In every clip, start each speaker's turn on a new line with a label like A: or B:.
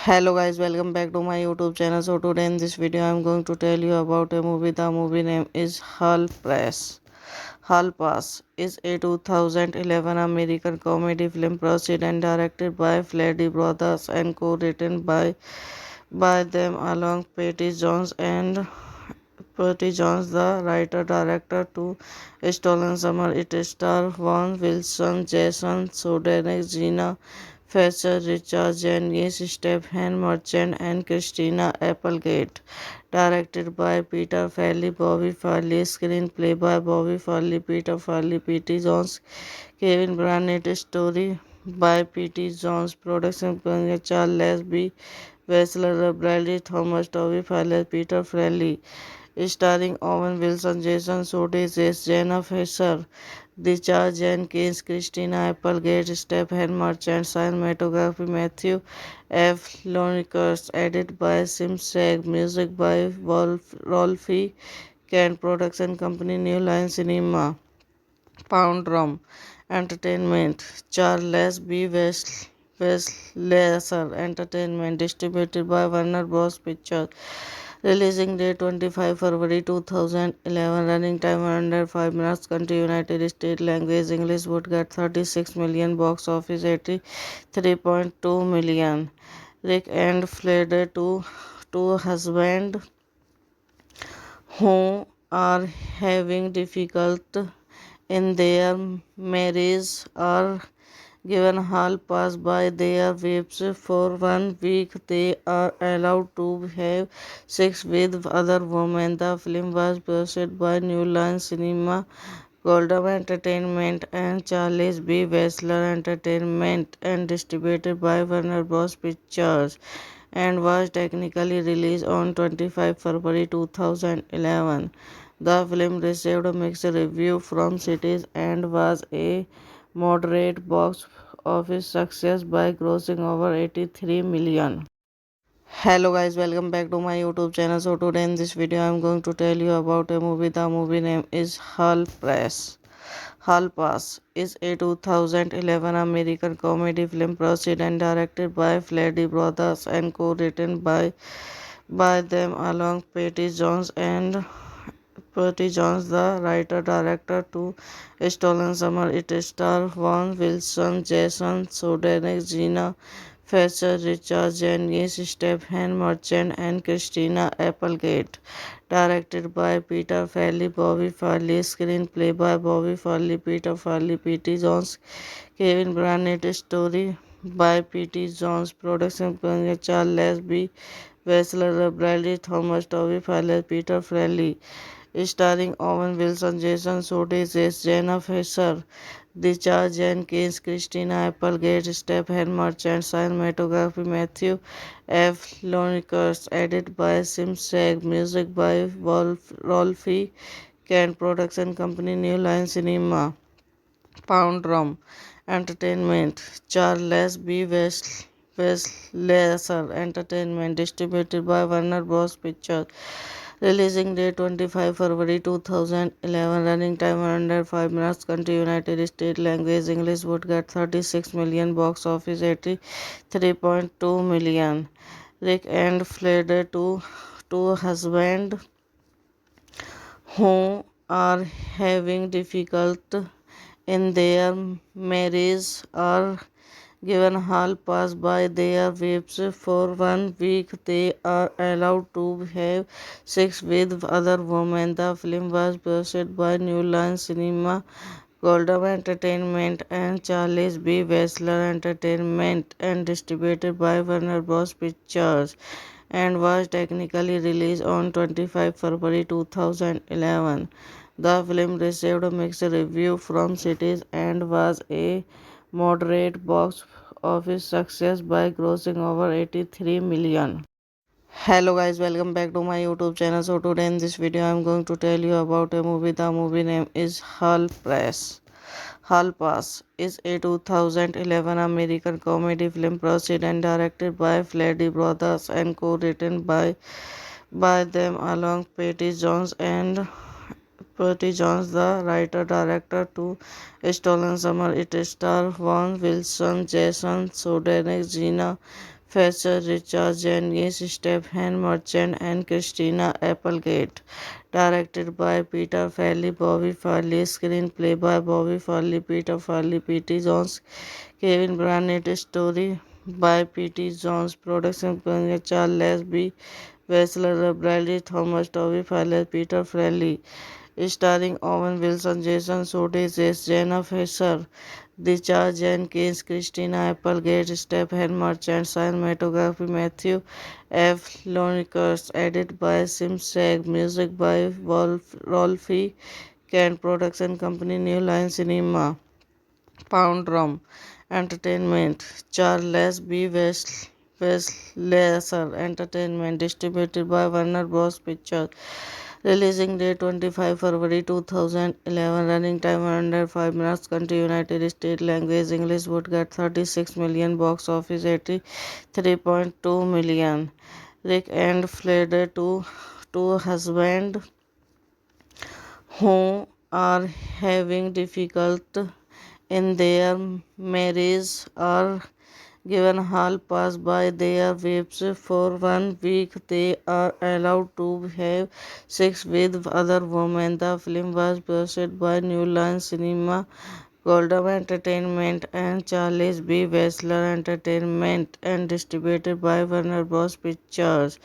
A: Hello guys, welcome back to my YouTube channel. So today in this video I'm going to tell you about a movie. The movie name is Hall Pass. Hall Pass is a 2011 American comedy film produced and directed by Fleddy Brothers and co-written by them along Patty Jones, the writer director to Stolen Summer. It stars Vaughn Wilson, Jason Sudeikis, Gina Fletcher, Richard Jenkins, Stephen Merchant, and Christina Applegate. Directed by Peter Farrelly, Bobby Farley. Screenplay by Bobby Farley, Peter Farrelly, P.T. Jones, Kevin Barnett. Story by P.T. Jones. Production by Charles B. Wessler, Bradley Thomas, Toby Farley, Peter Farrelly. Starring Owen Wilson, Jason Sudeikis, Jenna Fisher, Richard Jenkins, Christina Applegate, Stephen Merchant. Cinematography Matthew F. Lonicus. Edited by Simsek. Music by Rolfie Kent. Production company New Line Cinema. Pound Rum Entertainment. Charles B. Wessler Entertainment. Distributed by Warner Bros. Pictures. Releasing date 25 February 2011. Running time 105 minutes. Country United States. Language English. Would get 36 million. Box office 83.2 million. Rick and Flair, two husbands who are having difficult in their marriage are given hall pass by their wives. For 1 week they are allowed to have sex with other women. The film was produced by New Line Cinema, Goldwyn Entertainment, and Charles B. Wessler Entertainment, and distributed by Warner Bros. Pictures, and was technically released on 25 February 2011. The film received mixed reviews from critics and was a moderate box office success by grossing over 83 million. Hello guys, welcome back to my YouTube channel. So today in this video I'm going to tell you about a movie. The movie name is Hall Pass. Hall Pass is a 2011 American comedy film produced and directed by Fleddy Brothers and co-written by them along Patty Jones, the writer director to Stolen Summer. It stars Vaughn Wilson, Jason Sudeikis, Gina Fletcher, Richard Jenkins, Stephen Merchant, and Christina Applegate. Directed by Peter Farrelly, Bobby Farley. Screenplay by Bobby Farley, Peter Farrelly, P.T. Jones, Kevin Barnett. Story by P.T. Jones. Production by Charles B. Wessler, Bradley Thomas, Toby Farley, Peter Farrelly. Starring Owen Wilson, Jason Sudeikis, Jenna Fisher, Richard Jenkins, Christina Applegate, Stephen Merchant. Cinematography Matthew F. Lonicus. Edited by Simsek. Music by Rolfie Can Production Company, New Line Cinema, Pound Rum Entertainment, Charles B. Westlaser Entertainment, distributed by Warner Bros. Pictures. Releasing date 25 February 2011. Running time 105 minutes. Country United States. Language English. Would get 36 million. Box office 83.2 million. Rick and Flair, two husbands who are having difficult in their marriage are given hall pass by their wives for 1 week. They are allowed to have sex with other women. The film was produced by New Line Cinema, Goldwyn Entertainment, and Charles B. Wessler Entertainment, and distributed by Warner Bros. Pictures, and was technically released on 25 February 2011. The film received a mixed review from critics and was a moderate box office success by grossing over 83 million. Hello guys, welcome back to my YouTube channel. So today in this video I am going to tell you about a movie. The movie name is Hall Pass is a 2011 American comedy film produced and directed by Flaherty Brothers and co-written by them along Patty Jones, the writer-director, to Stolen Summer. It stars Vaughn Wilson, Jason Sudeikis, Gina Fletcher, Richard Jenkins, Stephen Merchant, and Christina Applegate. Directed by Peter Farrelly, Bobby Farrelly. Screenplay by Bobby Farrelly, Peter Farrelly, P.T. Jones, Kevin Barnett. Story by P.T. Jones. Production by Charles B. Wessler, Bradley Thomas, Toby Farrelly, Peter Farrelly. Starring Owen Wilson, Jason Sudeikis, Jenna Fisher, Richard Jenkins, Christina Applegate, Stephen Merchant. Cinematography Matthew F. Lonicus. Edited by Sim Sag. Music by Rolfie Kent. Production Company, New Line Cinema, Pound Rum Entertainment, Charles B. Westlaser Entertainment, distributed by Warner Bros. Pictures. Releasing date 25 February 2011. Running time 105 minutes. Country United States. Language English. Would get 36 million. Box office 83.2 million. Rick and Flair, two husbands who are having difficult in their marriage are given hall pass by their wives for 1 week. They are allowed to have sex with other women. The film was produced by New Line Cinema, Goldwyn Entertainment, and Charles B. Wessler Entertainment, and distributed by Warner Bros. Pictures,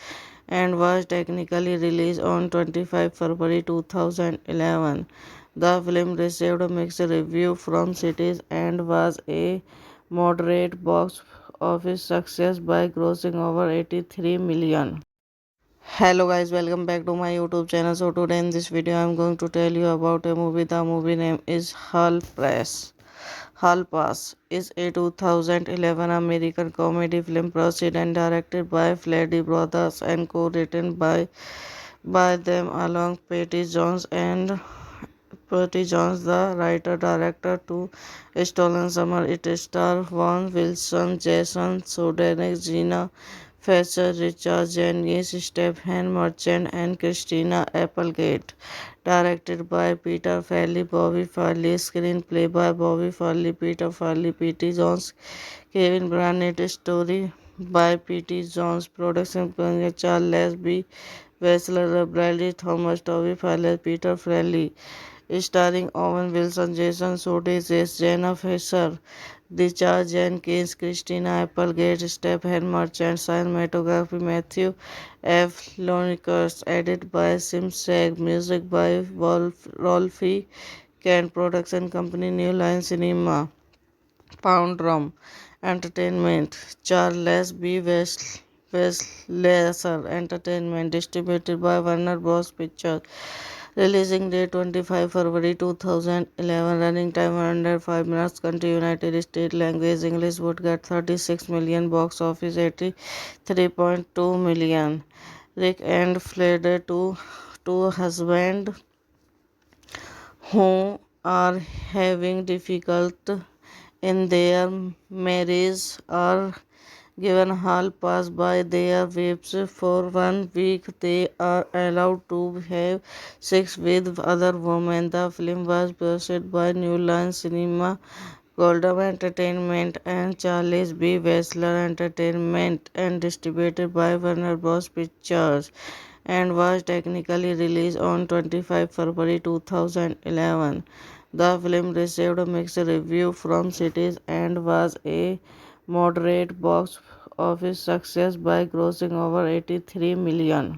A: and was technically released on 25 February 2011. The film received a mixed review from critics and was a moderate box office success by grossing over 83 million. Hello guys, welcome back to my YouTube channel. So today in this video I am going to tell you about a movie. The movie name is Hall Pass is a 2011 American comedy film produced and directed by Flaherty Brothers and co-written by them along Patty Jones, the writer-director, to Stolen Summer. It stars Vaughn Wilson, Jason Sudeikis, Gina Fletcher, Richard Jenkins, Stephen Merchant, and Christina Applegate. Directed by Peter Farrelly, Bobby Farrelly. Screenplay by Bobby Farrelly, Peter Farrelly, P.T. Jones, Kevin Barnett. Story by P.T. Jones. Production by Charles B. Wessler, Bradley Thomas, Toby Farrelly, Peter Farrelly. Starring Owen Wilson, Jason Sudeikis, Jenna Fisher, Richard Jenkins, Christina Applegate, Stephen Merchant. Cinematography Matthew F. Lonicus. Edited by Sim Sag. Music by Rolfie Kent. Production Company, New Line Cinema, Pound Rum Entertainment, Charles B. Westlaser Entertainment, distributed by Warner Bros. Pictures. Releasing date 25 February 2011. Running time 105 minutes. Country United States. Language English. Would get 36 million. Box office 83.2 million. Rick and Flair, two husbands who are having difficult in their marriage are given hall pass by their wives for 1 week. They are allowed to have sex with other women. The film was produced by New Line Cinema, Goldwyn Entertainment, and Charles B. Wessler Entertainment, and distributed by Warner Bros. Pictures, and was technically released on 25 February 2011. The film received a mixed review from critics and was a moderate box office success by grossing over 83 million.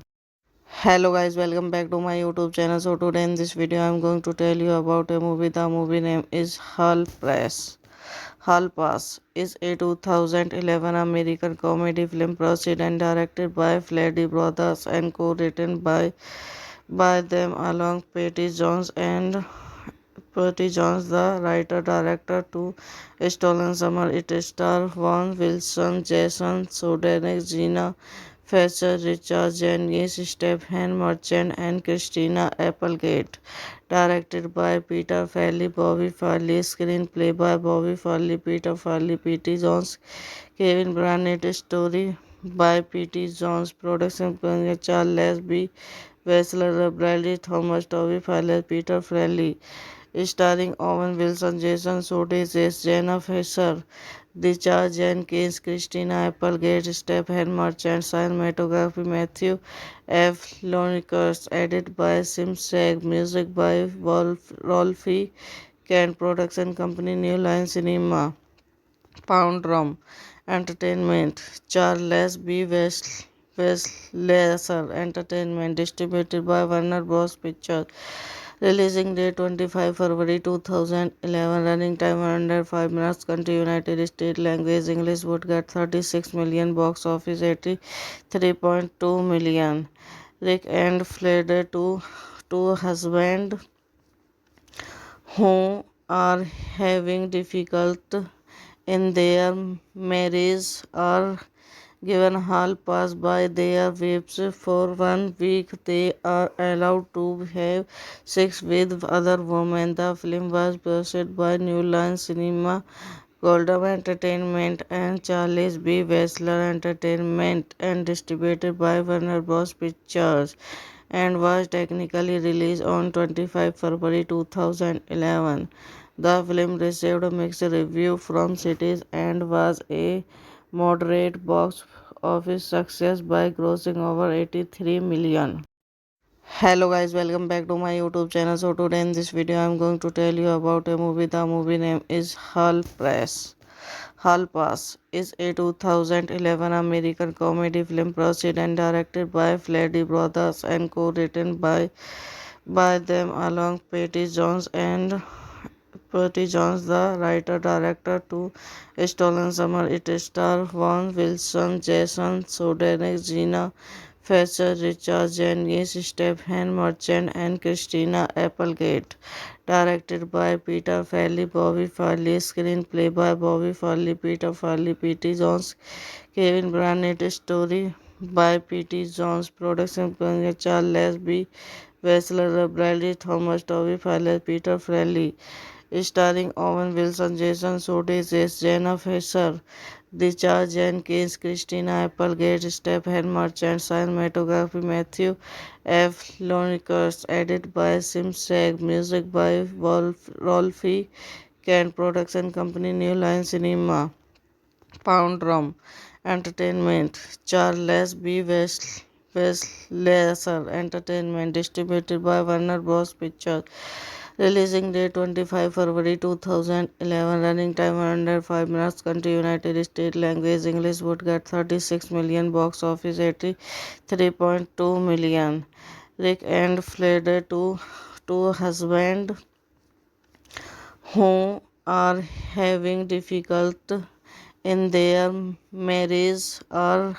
A: Hello guys, welcome back to my YouTube channel. So today in this video I am going to tell you about a movie. The movie name is Hall Pass is a 2011 American comedy film produced and directed by Fleddy Brothers and co-written by them along Patty Jones, the writer-director, to Stolen Summer. It stars Vaughn Wilson, Jason Sudeikis, Gina Fletcher, Richard Jenkins, Stephen Merchant, and Christina Applegate. Directed by Peter Farrelly, Bobby Farrelly. Screenplay by Bobby Farrelly, Peter Farrelly, P.T. Jones, Kevin Barnett. Story by P.T. Jones. Production by Charles B. Wessler, Bradley Thomas, Toby Farrelly, Peter Farrelly. Starring Owen Wilson, Jason Sudeikis, Jenna Fisher, Richard Jenkins, Christina Applegate, Stephen Merchant. Cinematography Matthew F. Lonicus. Edited by Sim Sag. Music by Rolfie Kent. Production company New Line Cinema, Pound Rum Entertainment, Charles B. Wessler Entertainment. Distributed by Warner Bros. Pictures. Releasing date 25 February 2011. Running time 105 minutes. Country United States. Language English. Would get 36 million. Box office 83.2 million. Rick and Flair, two husbands who are having difficult in their marriage are given hall pass by their wives for 1 week. They are allowed to have sex with other women. The film was produced by New Line Cinema, Goldwyn Entertainment, and Charles B. Wessler Entertainment, and distributed by Warner Bros. Pictures, and was technically released on 25 February 2011. The film received a mixed review from critics and was a moderate box office success by grossing over 83 million. Hello guys, welcome back to my YouTube channel. So today in this video I am going to tell you about a movie. The movie name is Hall Pass is a 2011 American comedy film produced and directed by Fleddy Brothers and co-written by them along Patty Jones, the writer-director, to Stolen Summer. It stars Vaughn Wilson, Jason Sudeikis, Gina Fletcher, Richard Jenkins, Stephen Merchant, and Christina Applegate. Directed by Peter Farrelly, Bobby Farrelly. Screenplay by Bobby Farrelly, Peter Farrelly, P.T. Jones, Kevin Barnett. Story by P.T. Jones. Production by Charles B. Wessler, Bradley Thomas, Toby Farrelly, Peter Farrelly. Starring Owen Wilson, Jason Sudeikis, Jenna Fisher, Richard Jenkins, Christina Applegate, Stephen Merchant. Cinematography Matthew F. Lonicus. Edited by Sim Sag. Music by Rolfie Kent. Production company New Line Cinema, Pound Rum Entertainment, Charles B. Wessler Entertainment. Distributed by Warner Bros. Pictures. Releasing date 25 February 2011. Running time 105 minutes. Country United States. Language English. Would get 36 million. Box office 83.2 million. Rick and Flair, two husbands who are having difficult in their marriage are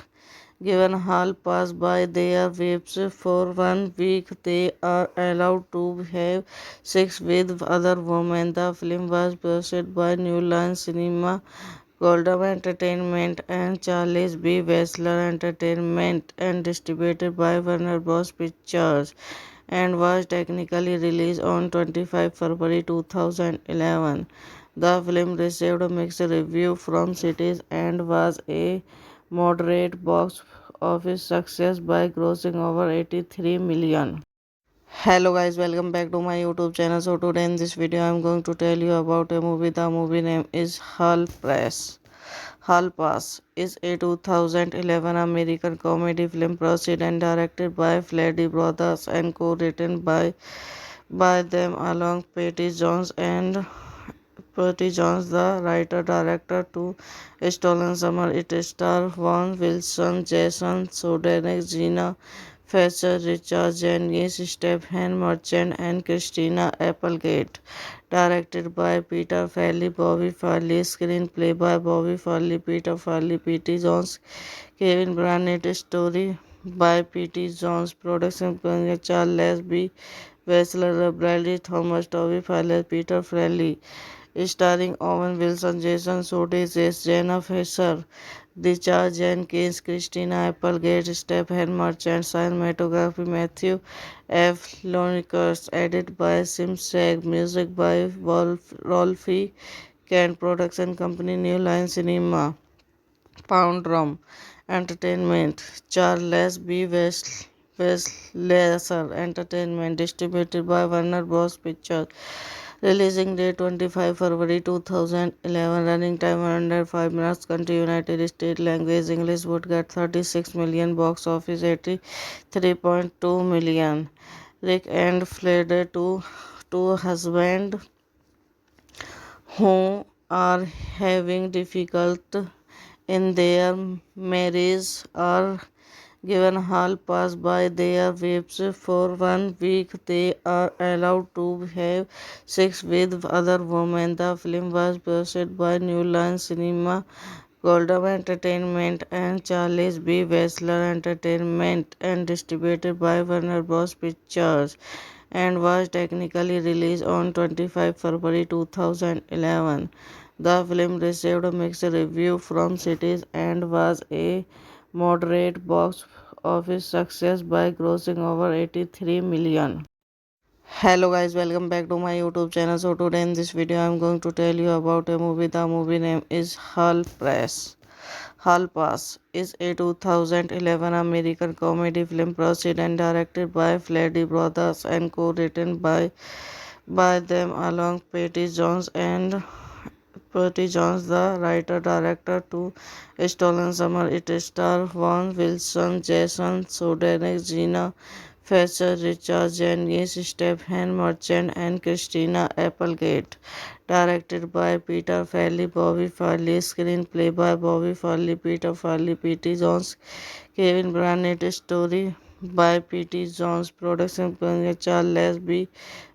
A: given hall pass by their wives for 1 week. They are allowed to have sex with other women. The film was produced by New Line Cinema, Goldwyn Entertainment, and Charles B. Wessler Entertainment, and distributed by Warner Bros. Pictures, and was technically released on 25 February 2011. The film received a mixed review from critics and was a moderate box office success by grossing over 83 million. Hello guys, welcome back to my YouTube channel. So today in this video I am going to tell you about a movie. The movie name is Hall Pass. Hall Pass is a 2011 American comedy film produced and directed by Fleddy Brothers and co-written by them along Patty Jones, the writer-director to Stolen Summer. It stars Vaughn Wilson, Jason Sudeikis, Gina Fletcher, Richard Jenkins, Stephen Merchant, and Christina Applegate. Directed by Peter Farrelly, Bobby Farrelly. Screenplay by Bobby Farrelly, Peter Farrelly, P.T. Jones, Kevin Barnett. Story by P.T. Jones. Production by Charles B. Wessler, Bradley Thomas, Toby Farrelly, Peter Farrelly. Starring Owen Wilson, Jason Sudeikis, Jenna Fisher, Richard Jenkins, Christina Applegate, Stephen Merchant. Cinematography Matthew F. Lonicus. Edited by Sim Sag. Music by Rolfie Kent. Production company New Line Cinema. Pound Rum Entertainment. Charles B. Wessler Entertainment. Distributed by Warner Bros. Pictures. Releasing date 25 February 2011. Running time 105 minutes. Country United States. Language English. Would get 36 million. Box office 83.2 million. Rick and Flair, two husbands who are having difficult in their marriage are given hall pass by their wives for 1 week. They are allowed to have sex with other women. The film was produced by New Line Cinema, Goldwyn Entertainment, and Charles B. Wessler Entertainment, and distributed by Warner Bros. Pictures, and was technically released on 25 February 2011. The film received a mixed review from critics and was a moderate box office success by grossing over 83 million. Hello guys, welcome back to my YouTube channel. So today in this video I am going to tell you about a movie. The movie name is Hall Pass. Hall Pass is a 2011 American comedy film produced and directed by Fleddy Brothers and co-written by them along Patty Jones, the writer-director to Stolen Summer. It stars Vaughn Wilson, Jason Sudeikis, Gina Fletcher, Richard Jenkins, Stephen Merchant, and Christina Applegate. Directed by Peter Farrelly, Bobby Farrelly. Screenplay by Bobby Farrelly, Peter Farrelly, P.T. Jones, Kevin Barnett. Story by P.T. Jones. Production by Charles B.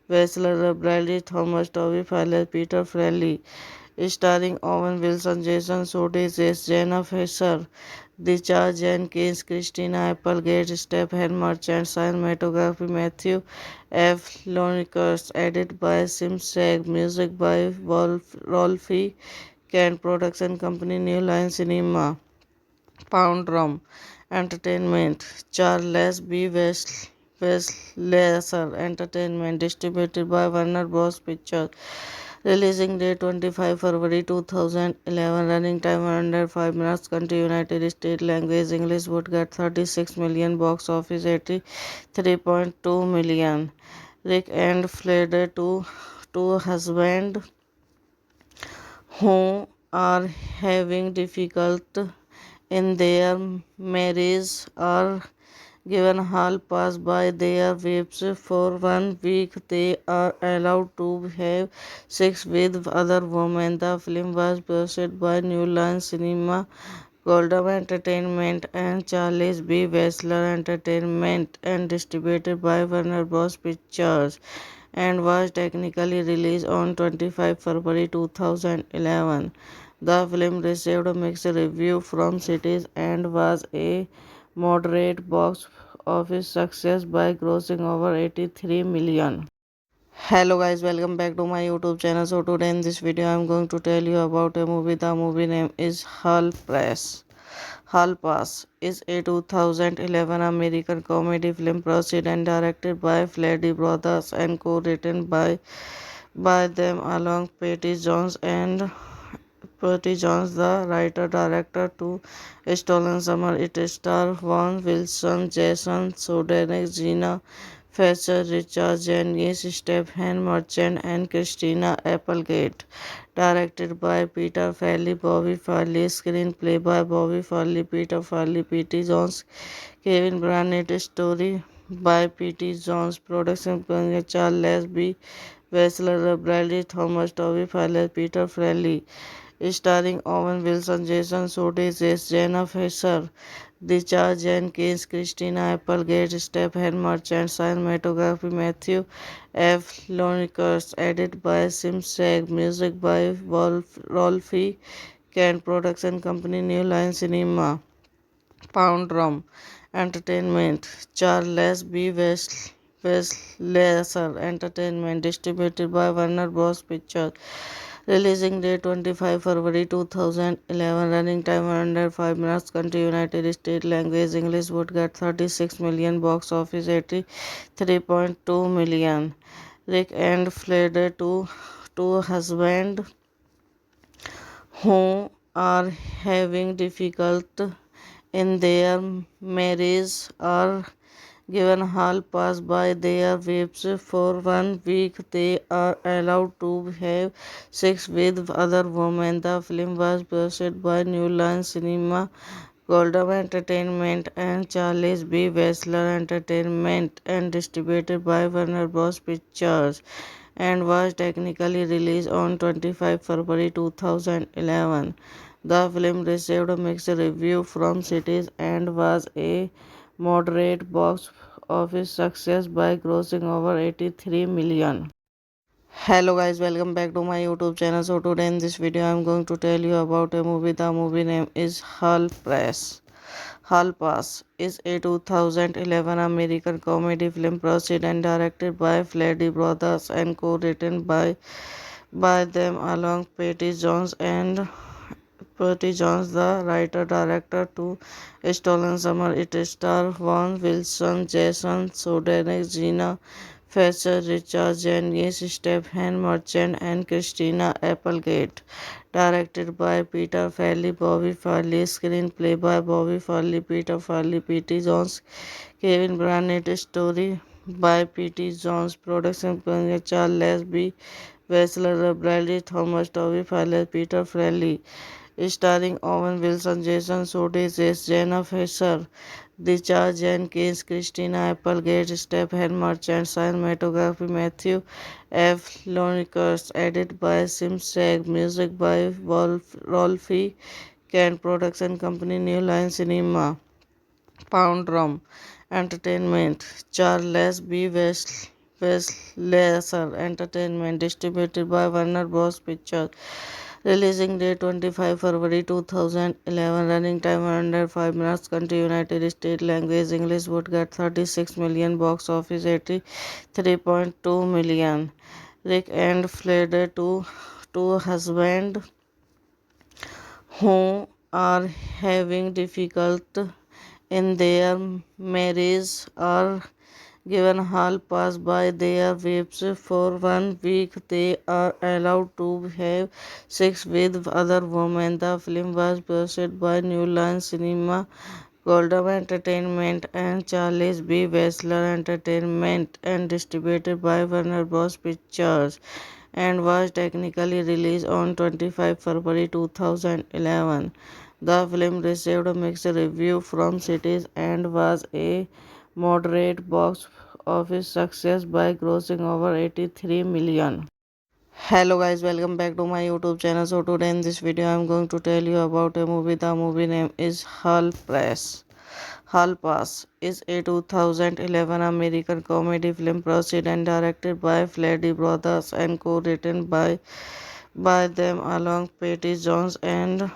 A: Wessler, Bradley Thomas, Toby Farrelly, Peter Farrelly. Starring Owen Wilson, Jason Sudeikis, Jenna Fisher, Richard Jenkins, Christina Applegate, Stephen Merchant. Cinematography Matthew F. Lonicus. Edited by Sim Sag. Music by Rolfie Kent. Production company New Line Cinema. Pound Rum Entertainment. Charles B. Wessler Entertainment. Distributed by Warner Bros. Pictures. Releasing date 25 February 2011. Running time 105 minutes. Country United States. Language English. Would get 36 million. Box office 83.2 million. Rick and Flair, two husbands who are having difficult in their marriage are given hall pass by their wives for 1 week. They are allowed to have sex with other women. The film was produced by New Line Cinema, Goldwyn Entertainment, and Charles B. Wessler Entertainment, and distributed by Warner Bros. Pictures, and was technically released on 25 February 2011. The film received a mixed review from critics and was a moderate box office success by grossing over 83 million. Hello guys, welcome back to my YouTube channel. So today in this video I am going to tell you about a movie. The movie name is Hall Pass. Hall Pass is a 2011 American comedy film produced and directed by Freddy Brothers and co-written by them along Patty Jones, the writer-director to Stolen Summer. It stars Vaughn Wilson, Jason Sudeikis, Gina Fletcher, Richard Jenkins, Stephen Merchant, and Christina Applegate. Directed by Peter Farrelly, Bobby Farley. Screenplay by Bobby Farley, Peter Farrelly, P.T. Jones, Kevin Barnett. Story by P.T. Jones. Production by Charles B. Wessler, Bradley Thomas, Toby Farley, Peter Farrelly. Starring Owen Wilson, Jason Sudeikis, Jenna Fisher, Richard Jenkins, Christina Applegate, Stephen Merchant. Cinematography Matthew F. Lonicus. Edited by Simsek. Music by Rolfie Kent. Production company New Line Cinema. Pound Rum Entertainment. Charles B. Wessler Entertainment. Distributed by Warner Bros. Pictures. Releasing date 25 February 2011. Running time 105 minutes. Country United States. Language English. Would get 36 million. Box office 83.2 million. Rick and Flair, two husbands who are having difficult in their marriage are given hall pass by their wives for 1 week. They are allowed to have sex with other women. The film was produced by New Line Cinema, Goldwyn Entertainment, and Charles B. Wessler Entertainment, and distributed by Warner Bros. Pictures, and was technically released on 25 February 2011. The film received mixed reviews from critics and was a moderate box office success by grossing over 83 million. Hello guys, welcome back to my YouTube channel. So today in this video I am going to tell you about a movie. The movie name is Hall Pass is a 2011 American comedy film produced and directed by Freddy Brothers and co-written by them along Patty Jones, the writer-director to Stolen Summer. It stars Vaughn Wilson, Jason Sudeikis, Gina Fletcher, Richard Jenkins, Stephen Merchant, and Christina Applegate. Directed by Peter Farrelly, Bobby Farley. Screenplay by Bobby Farley, Peter Farrelly, P.T. Jones, Kevin Barnett. Story by P.T. Jones. Production by Charles B. Wessler, Bradley Thomas, Toby Farley, Peter Farrelly. Starring Owen Wilson, Jason Sudeikis, Jenna Fisher, Richard Jenkins, Christina Applegate, Stephen Merchant. Cinematography Matthew F. Lonicus. Edited by Simsek. Music by Rolfie Kent. Production company New Line Cinema. Pound Rum Entertainment. Charles B. Wessler Entertainment. Distributed by Warner Bros. Pictures. Releasing date 25 February 2011. Running time 105 minutes. Country United States. Language English. Would get 36 million. Box office 83.2 million. Rick and Flair, two husbands who are having difficult in their marriage are given hall pass by their wives for 1 week. They are allowed to have sex with other women. The film was produced by New Line Cinema, Goldwyn Entertainment, and Charles B. Wessler Entertainment, and distributed by Warner Bros. Pictures, and was technically released on 25 February 2011. The film received mixed reviews from critics and was a moderate box office success by grossing over 83 million. Hello guys, welcome back to my YouTube channel. So today in this video I am going to tell you about a movie. The movie name is Hall Pass is a 2011 American comedy film produced and directed by Freddy Brothers and co-written by them along Patty Jones, the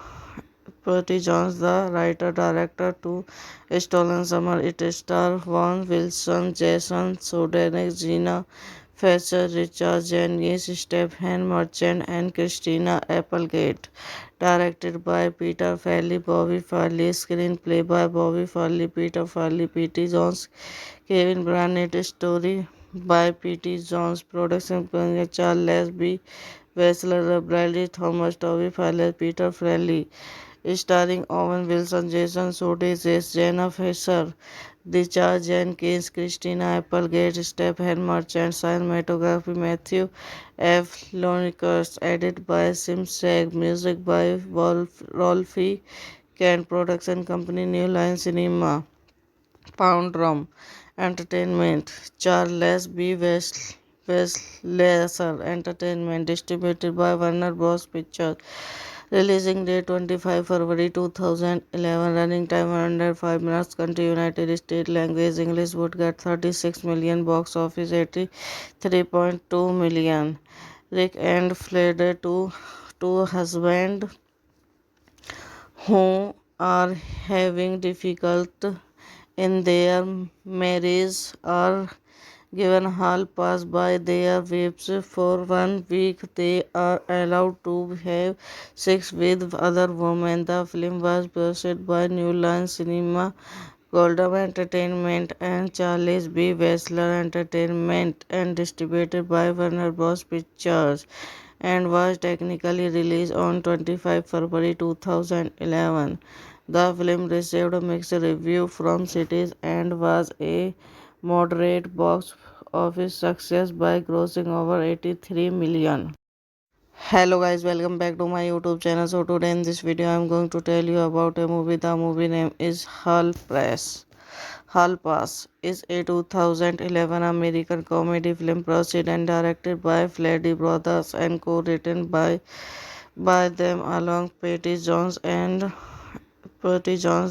A: writer-director to Stolen Summer. It stars Vaughn Wilson, Jason Sudeikis, Gina Fletcher, Richard Jenkins, Stephen Merchant, and Christina Applegate. Directed by Peter Farrelly, Bobby Farley. Screenplay by Bobby Farley, Peter Farley, P.T. Jones, Kevin Barnett. Story by P.T. Jones. Production by Charles B. Wessler, Bradley Thomas, Toby Farley, Peter Farrelly. Starring Owen Wilson, Jason Sudeikis, Jenna Fisher, Richard Jenkins, Christina Applegate, Stephen Merchant. Cinematography Matthew F. Lonicus. Edited by Simsek. Music by Rolfie Kent. Production company New Line Cinema. Pound Rum Entertainment. Charles B. Wessler Entertainment. Distributed by Warner Bros. Pictures. Releasing date 25 February 2011. Running time 105 minutes. Country United States. Language English. Would get 36 million. Box office 83.2 million. Rick and Flair, two husbands who are having difficult in their marriage are given hall pass by their wives for 1 week. They are allowed to have sex with other women. The film was produced by New Line Cinema, Goldwyn Entertainment, and Charles B. Wessler Entertainment, and distributed by Warner Bros. Pictures, and was technically released on 25 February 2011. The film received a mixed review from critics and was a moderate box office success by grossing over 83 million. Hello guys, welcome back to my YouTube channel. So today in this video I am going to tell you about a movie. The movie name is Hall Pass is a 2011 American comedy film produced and directed by Farrelly brothers and co-written by them along Patty Jones,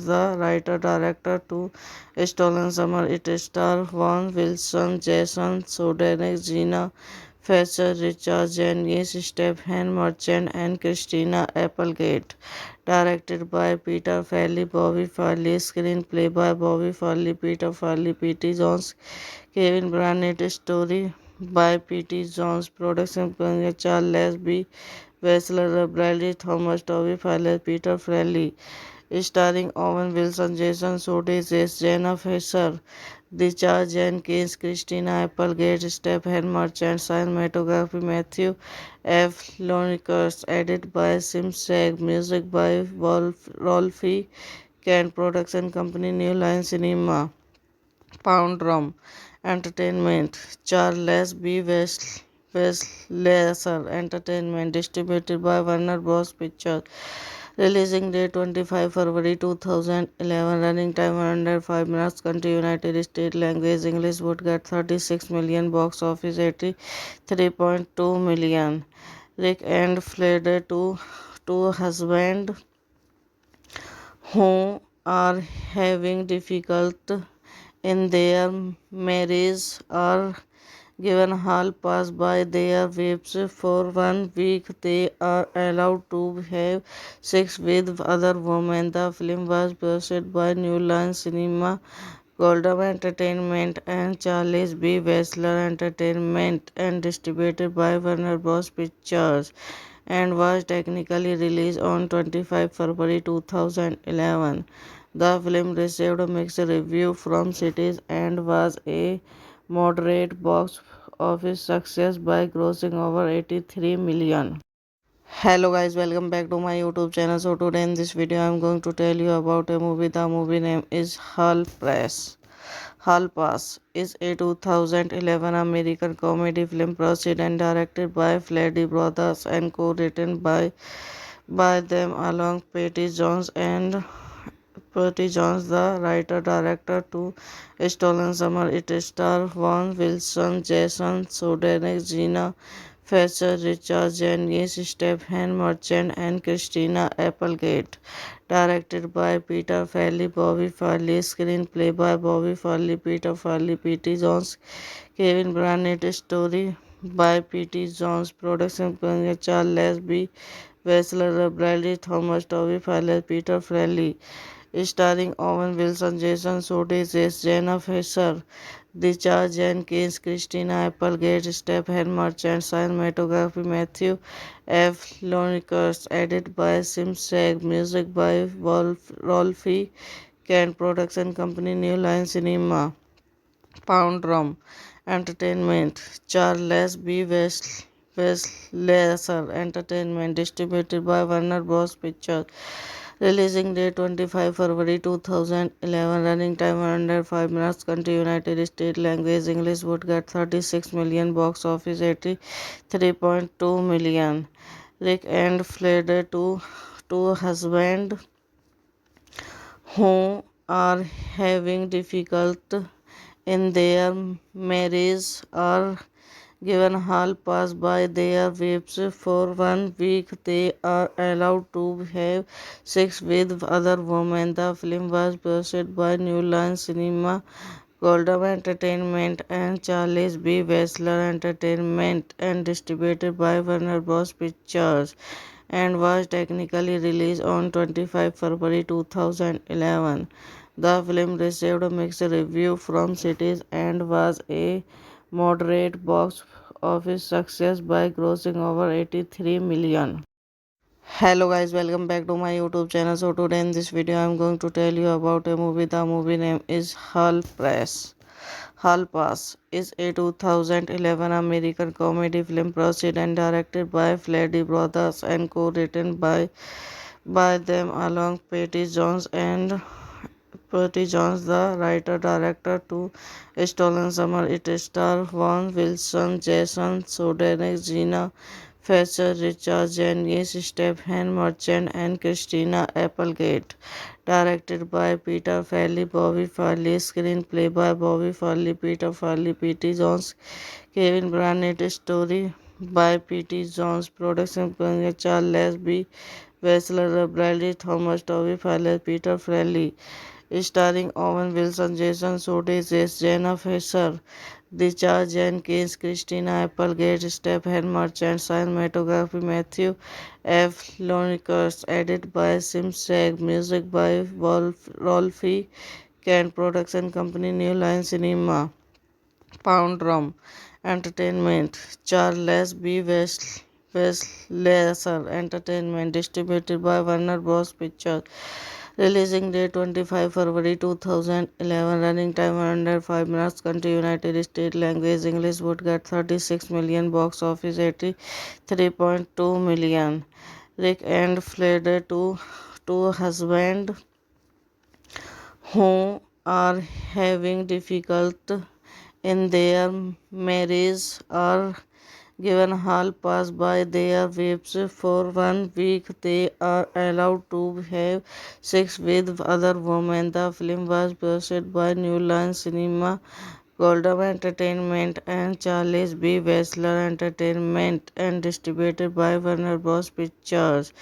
A: the writer-director. To Stolen Summer. It stars Owen Wilson, Jason Sudeikis, Gina Fletcher, Richard Jenkins, Stephen Merchant, and Christina Applegate. Directed by Peter Farrelly, Bobby Farley. Screenplay by Bobby Farley, Peter Farley, P.T. Jones, Kevin Barnett. Story by P.T. Jones. Production by Charles B. Wessler, Bradley Thomas, Toby Farley, Peter Farrelly. Starring Owen Wilson, Jason Sudeikis, Jenna Fisher, Richard Jenkins, Christina Applegate, Stephen Merchant. Cinematography Matthew F. Lonicus. Edited by Simsek. Music by Rolfie Kent. Production company New Line Cinema. Pound Rum Entertainment. Charles B. Wessler Entertainment. Distributed by Warner Bros. Pictures. Releasing date 25 February 2011. Running time 105 minutes. Country United States. Language English. Would get 36 million. Box office 83.2 million. Rick and Flair, two husbands who are having difficult in their marriage are given hall pass by their wives for 1 week. They are allowed to have sex with other women. The film was produced by New Line Cinema, Goldwyn Entertainment, and Charles B. Wessler Entertainment, and distributed by Warner Bros. Pictures, and was technically released on 25 February 2011. The film received a mixed review from critics and was a moderate box office success by grossing over 83 million. Hello guys, welcome back to my YouTube channel. So today in this video I am going to tell you about a movie. The movie name is Hall Pass is a 2011 American comedy film produced and directed by Farrelly brothers and co-written by them along Patty Jones, the writer-director. To Stolen Summer. It stars Owen Wilson, Jason Sudeikis, Gina Fletcher, Richard Jenkins, Stephen Merchant, and Christina Applegate. Directed by Peter Farrelly, Bobby Farley. Screenplay by Bobby Farley, Peter Farley, P.T. Jones, Kevin Barnett. Story by P.T. Jones. Production by Charles B. Wessler, Bradley Thomas, Toby Farley, Peter Farrelly. Starring Owen Wilson, Jason Sudeikis, Jenna Fisher, Discharge Jenkins, Christina Applegate, Stephen Merchant, cinematography Matthew F. Lonicus, edit by Simseg, music by Rolfie Kent, production company New Line Cinema, Pound Rum, entertainment, Charles B. Westlasser Entertainment, distributed by Warner Bros. Pictures. Releasing date 25 February 2011. Running time 105 minutes. Country United States. Language English. Would get 36 million. Box office 83.2 million. Rick and Flair, two husbands who are having difficult in their marriage are given hall pass by their wives for 1 week. They are allowed to have sex with other women. The film was produced by New Line Cinema, Goldwyn Entertainment, and Charles B. Wessler Entertainment, and distributed by Warner Bros. Pictures, and was technically released on 25 February 2011. The film received a mixed review from critics and was a moderate box office success by grossing over 83 million. Hello guys, welcome back to my YouTube channel. So today in this video I am going to tell you about a movie. The movie name is Hall Pass is a 2011 American comedy film produced and directed by Fleddy Brothers and co-written by them along Patty Jones, the writer-director, to Stolen Summer. It stars Vaughn Wilson, Jason Sudeikis, Gina Fletcher, Richard Jenkins, Stephen Merchant, and Christina Applegate. Directed by Peter Farrelly, Bobby Farrelly. Screenplay by Bobby Farrelly, Peter Farrelly, P.T. Jones, Kevin Barnett. Story by P.T. Jones. Production by Charles B. Wessler, Bradley Thomas, Toby Farrelly, Peter Farrelly. Starring Owen Wilson, Jason Sudeikis, Jenna Fisher, Richard Jenkins, Christina Applegate, Stephen Merchant, cinematography Matthew F. Lonicus, edit by Simseg, music by Rolfie Kent, production company New Line Cinema, Pound Rum, entertainment, Charles B. Westlasser Entertainment, distributed by Warner Bros. Pictures. Releasing date 25 February 2011. Running time 105 minutes. Country United States. Language English. Would get 36 million. Box office 83.2 million. Rick and Flair, two husbands who are having difficult in their marriage are given hall pass by their wives for 1 week. They are allowed to have sex with other women. The film was produced by New Line Cinema, Goldwyn Entertainment, and Charles B. Wessler Entertainment, and distributed by Warner Bros. Pictures,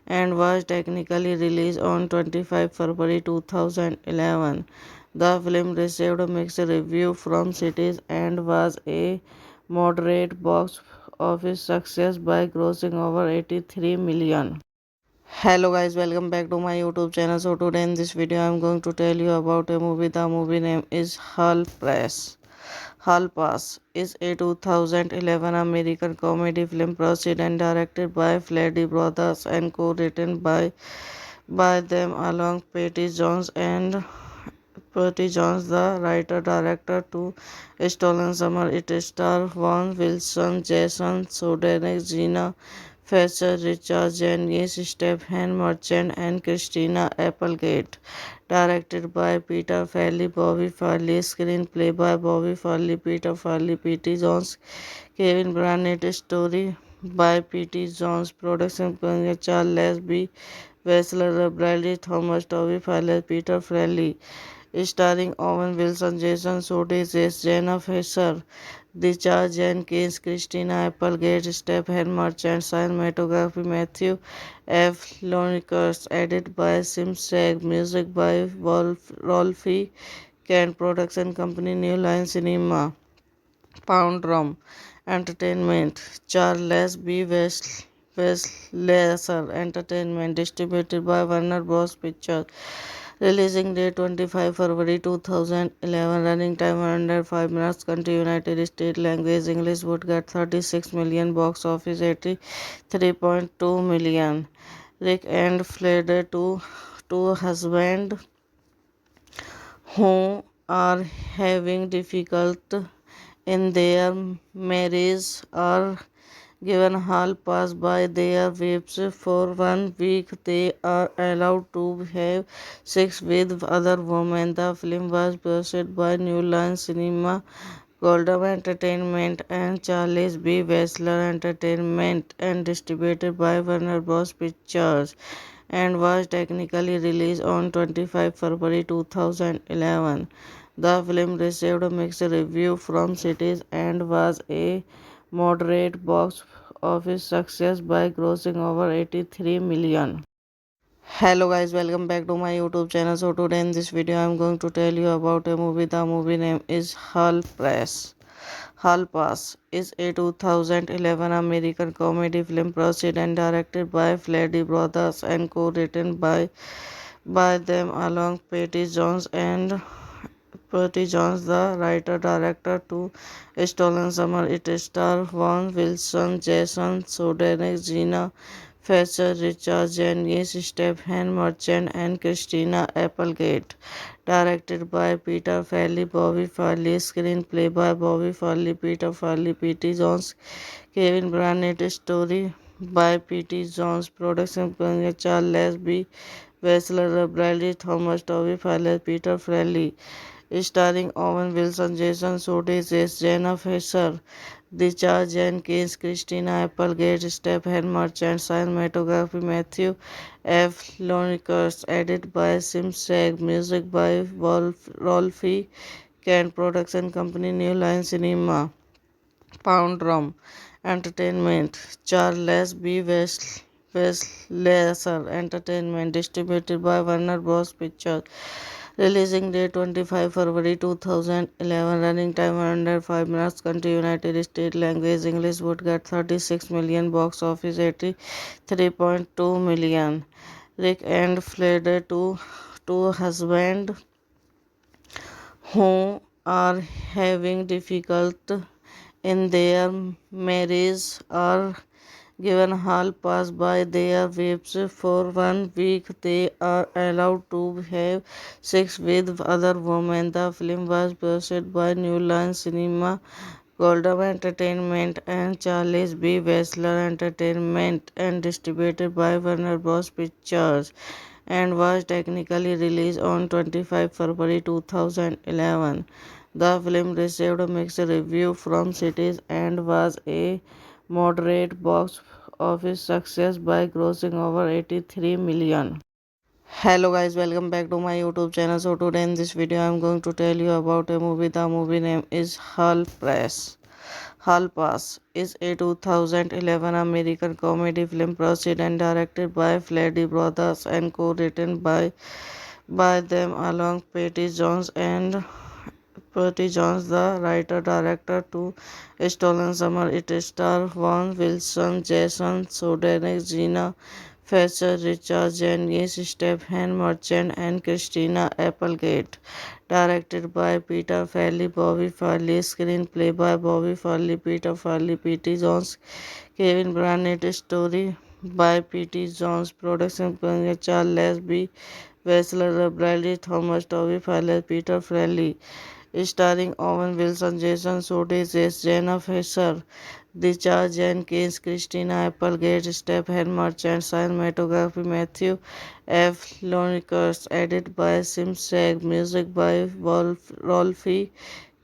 A: and was technically released on 25 February 2011. The film received a mixed review from critics and was a moderate box office success by grossing over 83 million. Hello guys, welcome back to my YouTube channel. So today in this video I am going to tell you about a movie. The movie name is Hall Pass is a 2011 American comedy film produced and directed by Fleddy Brothers and co-written by them along Patty Jones, the writer-director, to Stolen Summer. It stars Vaughn Wilson, Jason Sudeikis, Gina Fletcher, Richard Jenkins, Stephen Merchant, and Christina Applegate. Directed by Peter Farrelly, Bobby Farrelly. Screenplay by Bobby Farrelly, Peter Farrelly, P.T. Jones, Kevin Barnett. Story by P.T. Jones. Production by Charles B. Wessler, Bradley Thomas, Toby Farrelly, Peter Farrelly. Starring Owen Wilson, Jason Sudeikis, Jenna Fisher, Richard Jenkins, Christina Applegate, Stephen Merchant, cinematography Matthew F. Lonicus, edit by Simseg, music by Rolfie Kent, production company New Line Cinema, Pound Rum, entertainment, Charles B. Westlasser Entertainment, distributed by Warner Bros. Pictures. Releasing date 25 February 2011. Running time 105 minutes. Country United States. Language English. Would get 36 million. Box office 83.2 million. Rick and Flair, two husbands who are having difficult in their marriage are given hall pass by their wives for 1 week. They are allowed to have sex with other women. The film was produced by New Line Cinema, Goldwyn Entertainment, and Charles B. Wessler Entertainment, and distributed by Warner Bros. Pictures, and was technically released on 25 February 2011. The film received mixed reviews from critics and was a moderate box office success by grossing over 83 million. Hello guys, welcome back to my YouTube channel. So today in this video I am going to tell you about a movie. The movie name is Hall Pass is a 2011 American comedy film produced and directed by Flaherty Brothers and co-written by them along Patty Jones, the writer-director. To Stolen Summer. It stars Vaughn Wilson, Jason Sudeikis, Gina Fletcher, Richard Jenkins, Stephen Merchant, and Christina Applegate. Directed by Peter Farrelly, Bobby Farrelly. Screenplay by Bobby Farrelly, Peter Farrelly, P.T. Jones, Kevin Barnett. Story by P.T. Jones. Production by Charles B. Wessler, Bradley Thomas, Toby Farrelly, Peter Farrelly. Starring Owen Wilson, Jason Sudeikis, Jenna Fisher, Richard Jenkins, Christina Applegate, Stephen Merchant. Cinematography Matthew F. Lonicus. Edited by Simsek. Music by Rolfie Kent. Production company New Line Cinema, Pound Rum Entertainment, Charles B. Wessler Entertainment. Distributed by Warner Bros. Pictures. Releasing date 25 February 2011. Running time 105 minutes. Country United States. Language English. Would get 36 million. Box office 83.2 million. Rick and Flair, two husbands who are having difficult in their marriage are given hall pass by their wives for 1 week. They are allowed to have sex with other women. The film was produced by New Line Cinema, Goldwyn Entertainment, and Charles B. Wessler Entertainment, and distributed by Warner Bros. Pictures, and was technically released on 25 February 2011. The film received mixed reviews from critics and was a moderate box office success by grossing over 83 million. Hello guys, welcome back to my YouTube channel. So today in this video I am going to tell you about a movie. The movie name is Hall Pass is a 2011 American comedy film produced and directed by Flaherty Brothers and co-written by them along Patty Jones, the writer-director. To Stolen Summer. It stars Vaughn Wilson, Jason Sudeikis, Gina Fletcher, Richard Jenkins, Stephen Merchant, and Christina Applegate. Directed by Peter Farrelly, Bobby Farrelly. Screenplay by Bobby Farrelly, Peter Farrelly, P.T. Jones, Kevin Barnett. Story by P.T. Jones. Production by Charles B. Wessler, Bradley Thomas, Toby Farrelly, Peter Farrelly. Starring Owen Wilson, Jason Sudeikis, Jenna Fisher, Richard Jenkins, Christina Applegate, Stephen Merchant. Cinematography Matthew F. Lonicus. Edited by Simsek. Music by Rolfie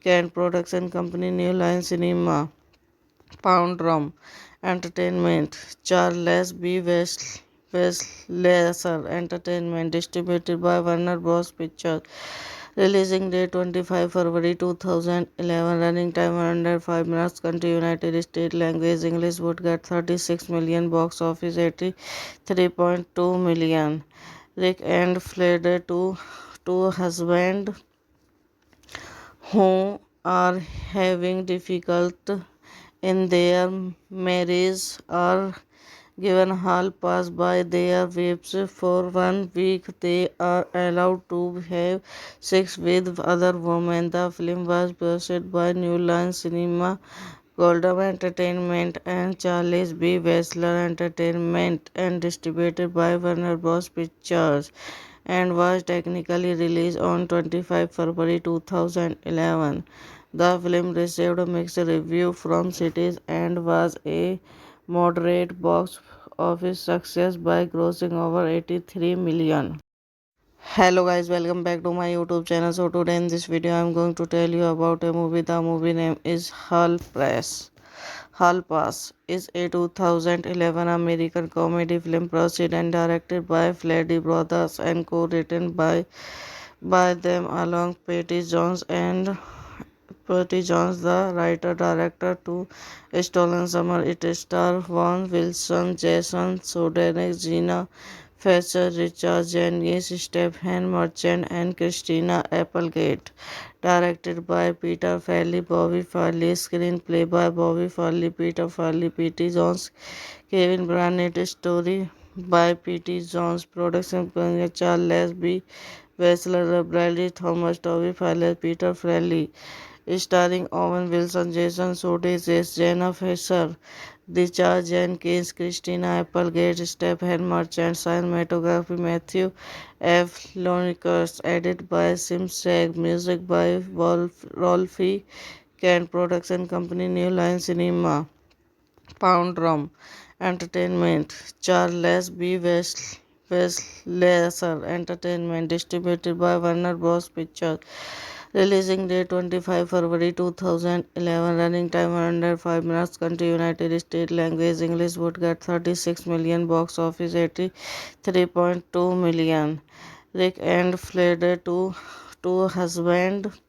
A: Kent. Production company New Line Cinema, Pound Rum Entertainment, Charles B. Wessler Entertainment. Distributed by Warner Bros. Pictures. Releasing date 25 February 2011. Running time 105 minutes. Country United States. Language English. Would get 36 million. Box office 83.2 million. Rick and Flair, two husbands who are having difficult in their marriage are given hall pass by their wives for 1 week. They are allowed to have sex with other women. The film was produced by New Line Cinema, Goldwyn Entertainment, and Charles B. Wessler Entertainment, and distributed by Warner Bros. Pictures, and was technically released on 25 February 2011. The film received a mixed review from critics and was a moderate box office success by grossing over 83 million. Hello guys, welcome back to my YouTube channel. So today in this video I am going to tell you about a movie. The movie name is Hall Pass is a 2011 American comedy film produced and directed by Fleddy Brothers and co-written by them along Patty Jones, the writer-director, to Stolen Summer. It stars Vaughn Wilson, Jason Sudeikis, Gina Fletcher, Richard Jenkins, Stephen Merchant, and Christina Applegate. Directed by Peter Farrelly, Bobby Farrelly. Screenplay by Bobby Farrelly, Peter Farrelly, P.T. Jones, Kevin Barnett. Story by P.T. Jones. Production by Charles B. Wessler, Bradley Thomas, Toby Farrelly, Peter Farrelly. Starring Owen Wilson, Jason Sudeikis, Jenna Fisher, Richard Jenkins, Christina Applegate, Stephen Merchant. Cinematography Matthew F. Lonicus. Edited by Simsek. Music by Rolfie Kent. Production company New Line Cinema, Pound Rum Entertainment, Charles B. Wessler Entertainment, distributed by Warner Bros. Pictures. Releasing date 25 February 2011. Running time 105 minutes. Country United States. Language English. Would get 36 million. Box office 83.2 million. Rick and Flair, two husbands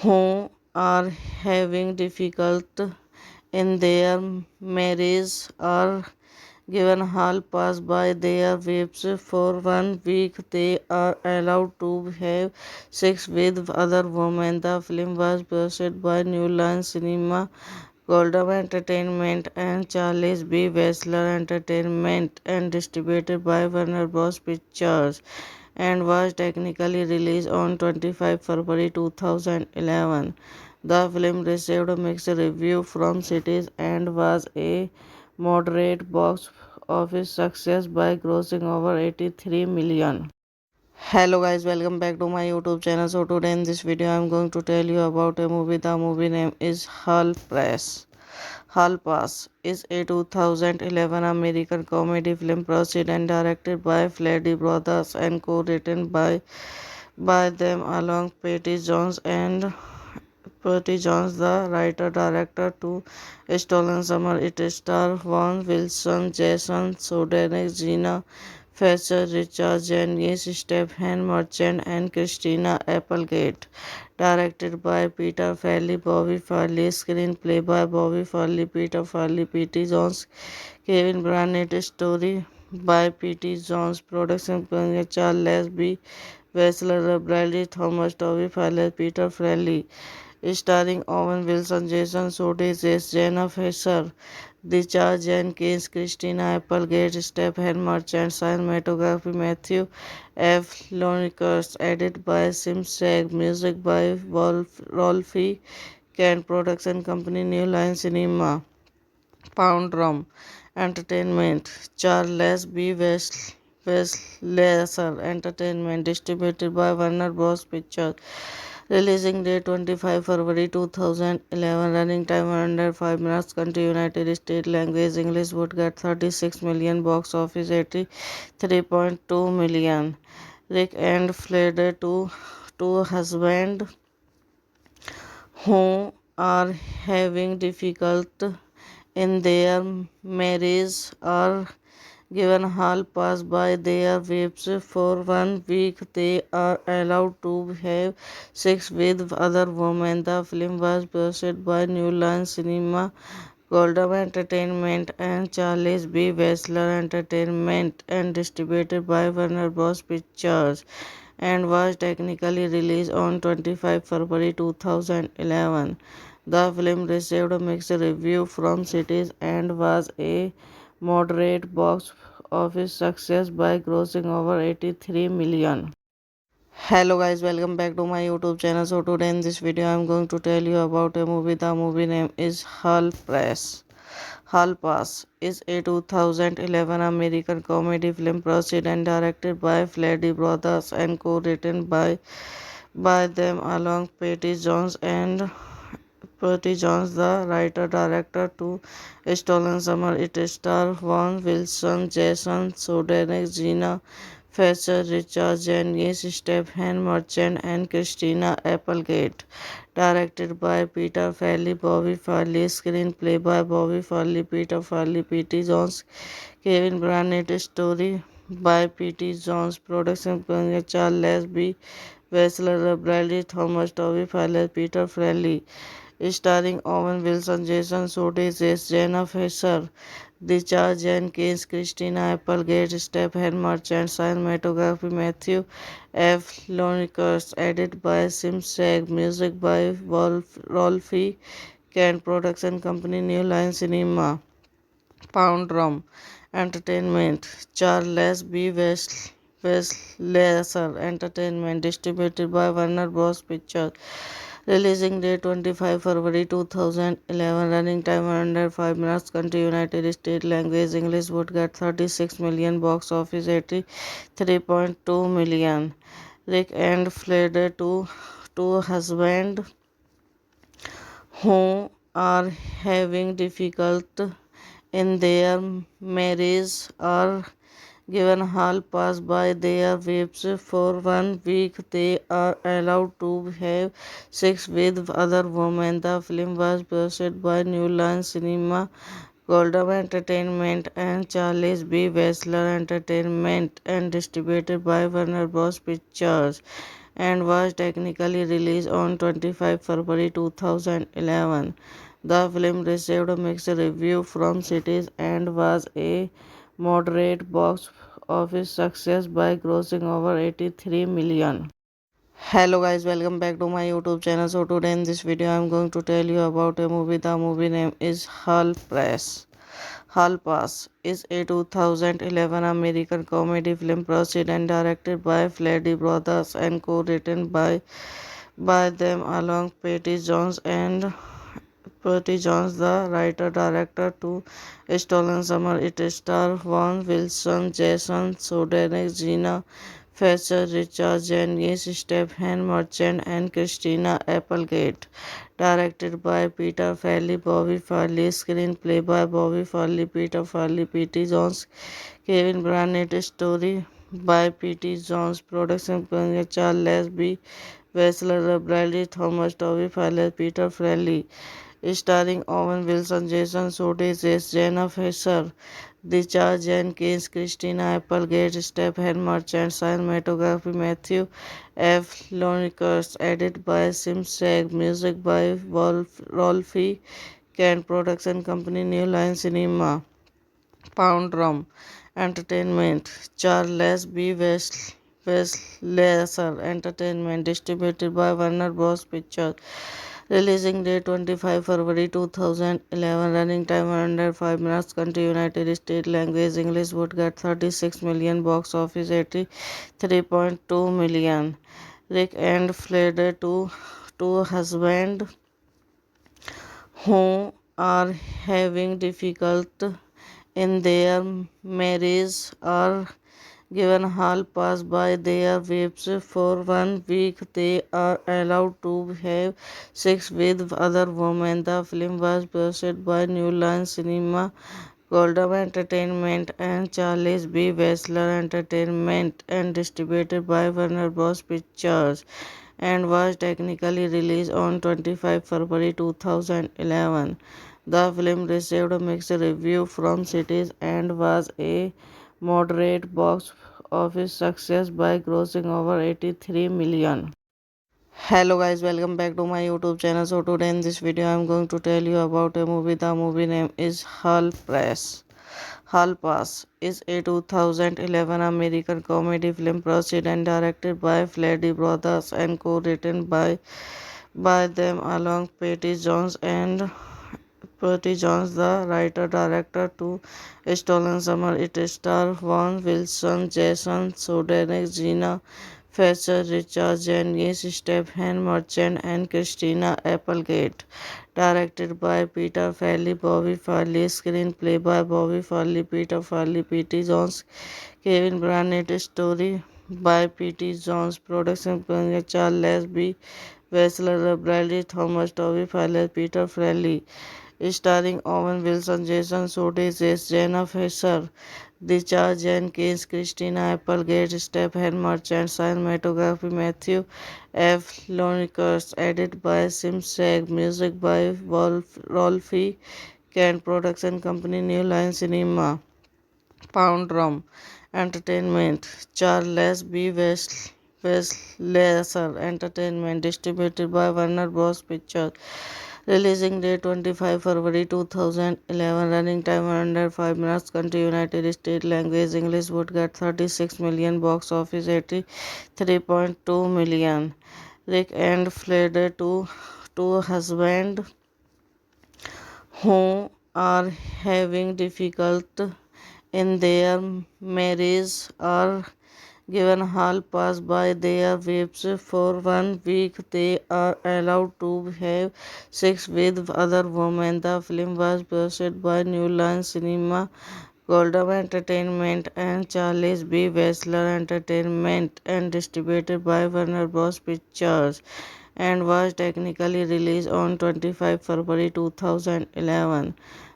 A: who are having difficult in their marriage are given hall pass by their wives for 1 week. They are allowed to have sex with other women. The film was produced by New Line Cinema, Goldwyn Entertainment, and Charles B. Wessler Entertainment, and distributed by Warner Bros. Pictures, and was technically released on 25 February 2011. The film received a mixed review from critics and was a moderate box office success by grossing over 83 million. Hello guys, welcome back to my YouTube channel. So today in this video I am going to tell you about a movie. The movie name is Hall Pass is a 2011 American comedy film produced and directed by Fleddy Brothers and co-written by them along Patty Jones, the writer-director, to Stolen Summer. It stars Vaughn Wilson, Jason Sudeikis, Gina Fletcher, Richard Jenkins, Stephen Merchant, and Christina Applegate. Directed by Peter Farrelly, Bobby Farrelly. Screenplay by Bobby Farrelly, Peter Farrelly, P.T. Jones, Kevin Barnett. Story by P.T. Jones. Production by Charles B. Wessler, Bradley Thomas, Toby Farrelly, Peter Farrelly. Starring Owen Wilson, Jason Sudeikis, Jenna Fisher, Richard Jenkins, Christina Applegate, Stephen Merchant. Cinematography Matthew F. Lonicus. Edited by Simsek. Music by Rolfie Kent. Production company New Line Cinema, Pound Rum Entertainment, Charles B. Wessler Entertainment, distributed by Warner Bros. Pictures. Releasing date 25 February 2011. Running time 105 minutes. Country United States. Language English. Would get 36 million. Box office 83.2 million. Rick and Flair, two husbands who are having difficult in their marriage are given hall pass by their wives for 1 week. They are allowed to have sex with other women. The film was produced by New Line Cinema, Goldwyn Entertainment, and Charles B. Wessler Entertainment, and distributed by Warner Bros. Pictures, and was technically released on 25 February 2011. The film received a mixed review from critics and was a moderate box office success by grossing over 83 million. Hello guys, welcome back to my YouTube channel. So today in this video I am going to tell you about a movie. The movie name is Hall Pass is a 2011 American comedy film produced and directed by Fleddy Brothers and co-written by them along Patty Jones, the writer-director, to Stolen Summer. It stars Vaughn Wilson, Jason Sudeikis, Gina Fletcher, Richard Jenkins, Stephen Merchant, and Christina Applegate. Directed by Peter Farrelly, Bobby Farrelly. Screenplay by Bobby Farrelly, Peter Farrelly, P.T. Jones, Kevin Barnett. Story by P.T. Jones. Production by Charles B. Wessler, Bradley Thomas, Toby Farrelly, Peter Farrelly. Starring Owen Wilson, Jason Sudeikis, Jenna Fisher, Richard Jenkins, Christina Applegate, Stephen Merchant. Cinematography Matthew F. Lonicus. Edited by Simsek. Music by Rolfie Kent. Production company New Line Cinema. Pound Rum Entertainment. Charles B. Wessler Entertainment. Distributed by Warner Bros. Pictures. Releasing date 25 February 2011. Running time 105 minutes. Country United States. Language English. Would get 36 million. Box office 83.2 million. Rick and Flair, two husbands who are having difficult in their marriage are given hall pass by their wives for 1 week. They are allowed to have sex with other women. The film was produced by New Line Cinema, Goldwyn Entertainment, and Charles B. Wessler Entertainment, and distributed by Warner Bros. Pictures, and was technically released on 25 February 2011. The film received mixed reviews from critics and was a moderate box office success by grossing over 83 million. Hello guys, welcome back to my YouTube channel. So today in this video I am going to tell you about a movie. The movie name is Hall Pass is a 2011 American comedy film produced and directed by Fleddy Brothers and co-written by them along Patty Jones, the writer-director, to Stolen Summer. It stars Vaughn Wilson, Jason Sudeikis, Gina Fletcher, Richard Jenkins, Stephen Merchant, and Christina Applegate. Directed by Peter Farrelly, Bobby Farrelly. Screenplay by Bobby Farrelly, Peter Farrelly, P.T. Jones, Kevin Barnett. Story by P.T. Jones. Production by Charles B. Wessler, Bradley Thomas, Toby Farrelly, Peter Farrelly. Starring Owen Wilson, Jason Sudeikis, Jenna Fisher, Richard Jenkins, Christina Applegate, Stephen Merchant. Cinematography Matthew F. Lonicus. Edited by Simsek. Music by Rolfie Kent. Production company New Line Cinema. Pound Rum Entertainment. Charles B. Wessler Entertainment. Distributed by Warner Bros. Pictures. Releasing date 25 February 2011. Running time 105 minutes. Country United States. Language English. Would get 36 million. Box office 83.2 million. Rick and Flair, two husbands who are having difficult in their marriage are given hall pass by their wives for 1 week. They are allowed to have sex with other women. The film was produced by New Line Cinema, Goldwyn Entertainment, and Charles B. Wessler Entertainment, and distributed by Warner Bros. Pictures, and was technically released on 25 February 2011. The film received mixed reviews from critics and was a moderate box office success by grossing over 83 million. Hello guys, welcome back to my YouTube channel. So today in this video I am going to tell you about a movie. The movie name is Hall Pass is a 2011 American comedy film produced and directed by Fleddy Brothers and co-written by them along Patty Jones and Patty Jones, the writer director to Stolen Summer. It stars Vaughn Wilson, Jason Sudeikis, Gina Fletcher, Richard Jenkins, Stephen Merchant, and Christina Applegate. Directed by Peter Farrelly, Bobby Farley. Screenplay by Bobby Farley, Peter Farley, P.T. Jones, Kevin Barnett. Story by P.T. Jones. Production by Charles B. Wessler, Bradley Thomas, Toby Farley, Peter Farrelly. Starring Owen Wilson, Jason Sudeikis, Jenna Fisher, Richard Jenkins, Christina Applegate, Stephen Merchant. Cinematography Matthew F. Lonicus. Edited by Simsek. Music by Rolfie Kent. Production company New Line Cinema. Pound Rum Entertainment. Charles B. Wessler Entertainment. Distributed by Warner Bros. Pictures. Releasing date 25 February 2011. Running time 105 minutes. Country United States. Language English. Would get 36 million. Box office 83.2 million. Rick and Flair, two husbands who are having difficult in their marriage are given hall pass by their wives for 1 week. They are allowed to have sex with other women. The film was produced by New Line Cinema, Goldwyn Entertainment, and Charles B. Wessler Entertainment, and distributed by Warner Bros. Pictures, and was technically released on 25 February 2011.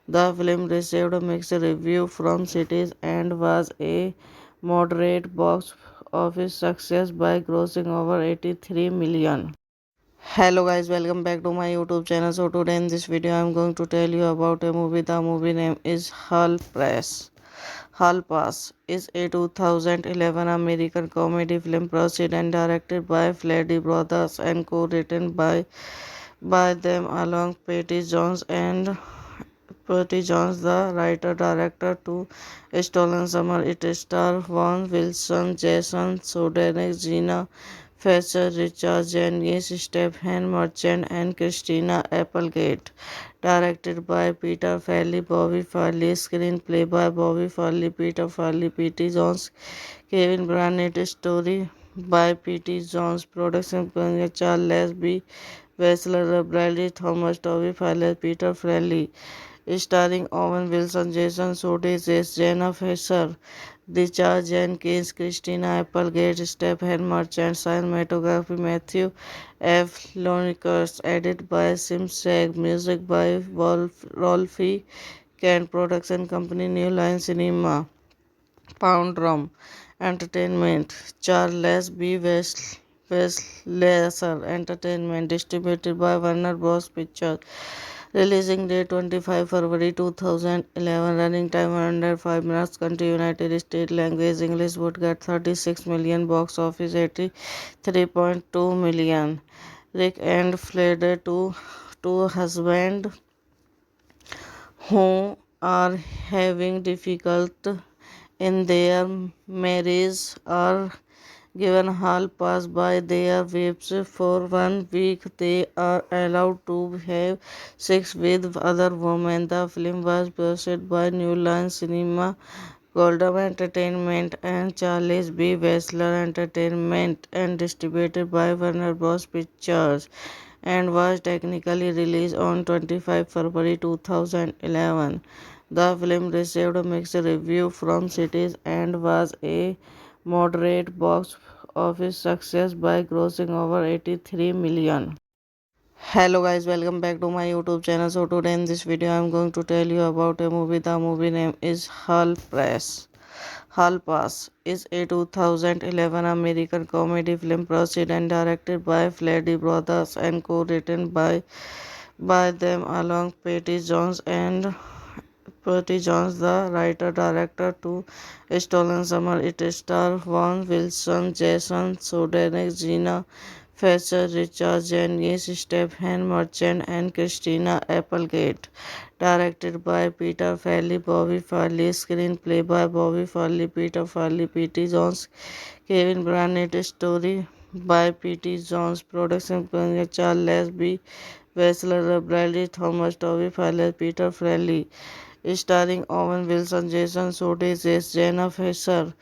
A: The film received mixed reviews from critics and was a moderate box office success by grossing over 83 million. Hello guys, welcome back to my YouTube channel. So today in this video I am going to tell you about a movie. The movie name is Hall Pass is a 2011 American comedy film produced and directed by Farrelly brothers and co-written by them along Patty Jones, the writer-director to Stolen Summer. It stars Vaughn Wilson, Jason Sudeikis, Gina Fletcher, Richard Jenkins, Stephen Merchant, and Christina Applegate. Directed by Peter Farrelly, Bobby Farley. Screenplay by Bobby Farley, Peter Farley, P.T. Jones, Kevin Barnett. Story by P.T. Jones. Production by Charles B. Wessler, Bradley Thomas, Toby Farley, Peter Farrelly. Starring Owen Wilson, Jason Sudeikis, Jenna Fisher, Richard Jenkins, Christina Applegate, Stephen Merchant. Cinematography Matthew F. Lonicus. Edited by Simsek. Music by Rolfie Kent. Production company New Line Cinema. Pound Rum Entertainment. Charles B. Wessler Entertainment. Distributed by Warner Bros. Pictures. Releasing date 25 February 2011. Running time 105 minutes. Country United States. Language English. Would get 36 million. Box office 83.2 million. Rick and Flair, two husbands who are having difficult in their marriage are given hall pass by their wives for 1 week. They are allowed to have sex with other women. The film was produced by New Line Cinema, Goldwyn Entertainment, and Charles B. Wessler Entertainment, and distributed by Warner Bros. Pictures, and was technically released on 25 February 2011. The film received mixed reviews from critics and was a moderate box office success by grossing over 83 million. Hello guys, welcome back to my YouTube channel. So today in this video I am going to tell you about a movie. The movie name is Hall Pass is a 2011 American comedy film produced and directed by Farrelly brothers and co-written by them along Patty Jones, the writer-director to Stolen Summer. It stars Vaughn Wilson, Jason Sudeikis, Gina Fletcher, Richard Jenkins, Stephen Merchant, and Christina Applegate. Directed by Peter Farrelly, Bobby Farley. Screenplay by Bobby Farley, Peter Farley, P.T. Jones, Kevin Barnett. Story by P.T. Jones. Production by Charles B. Wessler, Bradley Thomas, Toby Fowler, Peter Farrelly, starring Owen Wilson, Jason Sudeikis, Jenna Fisher,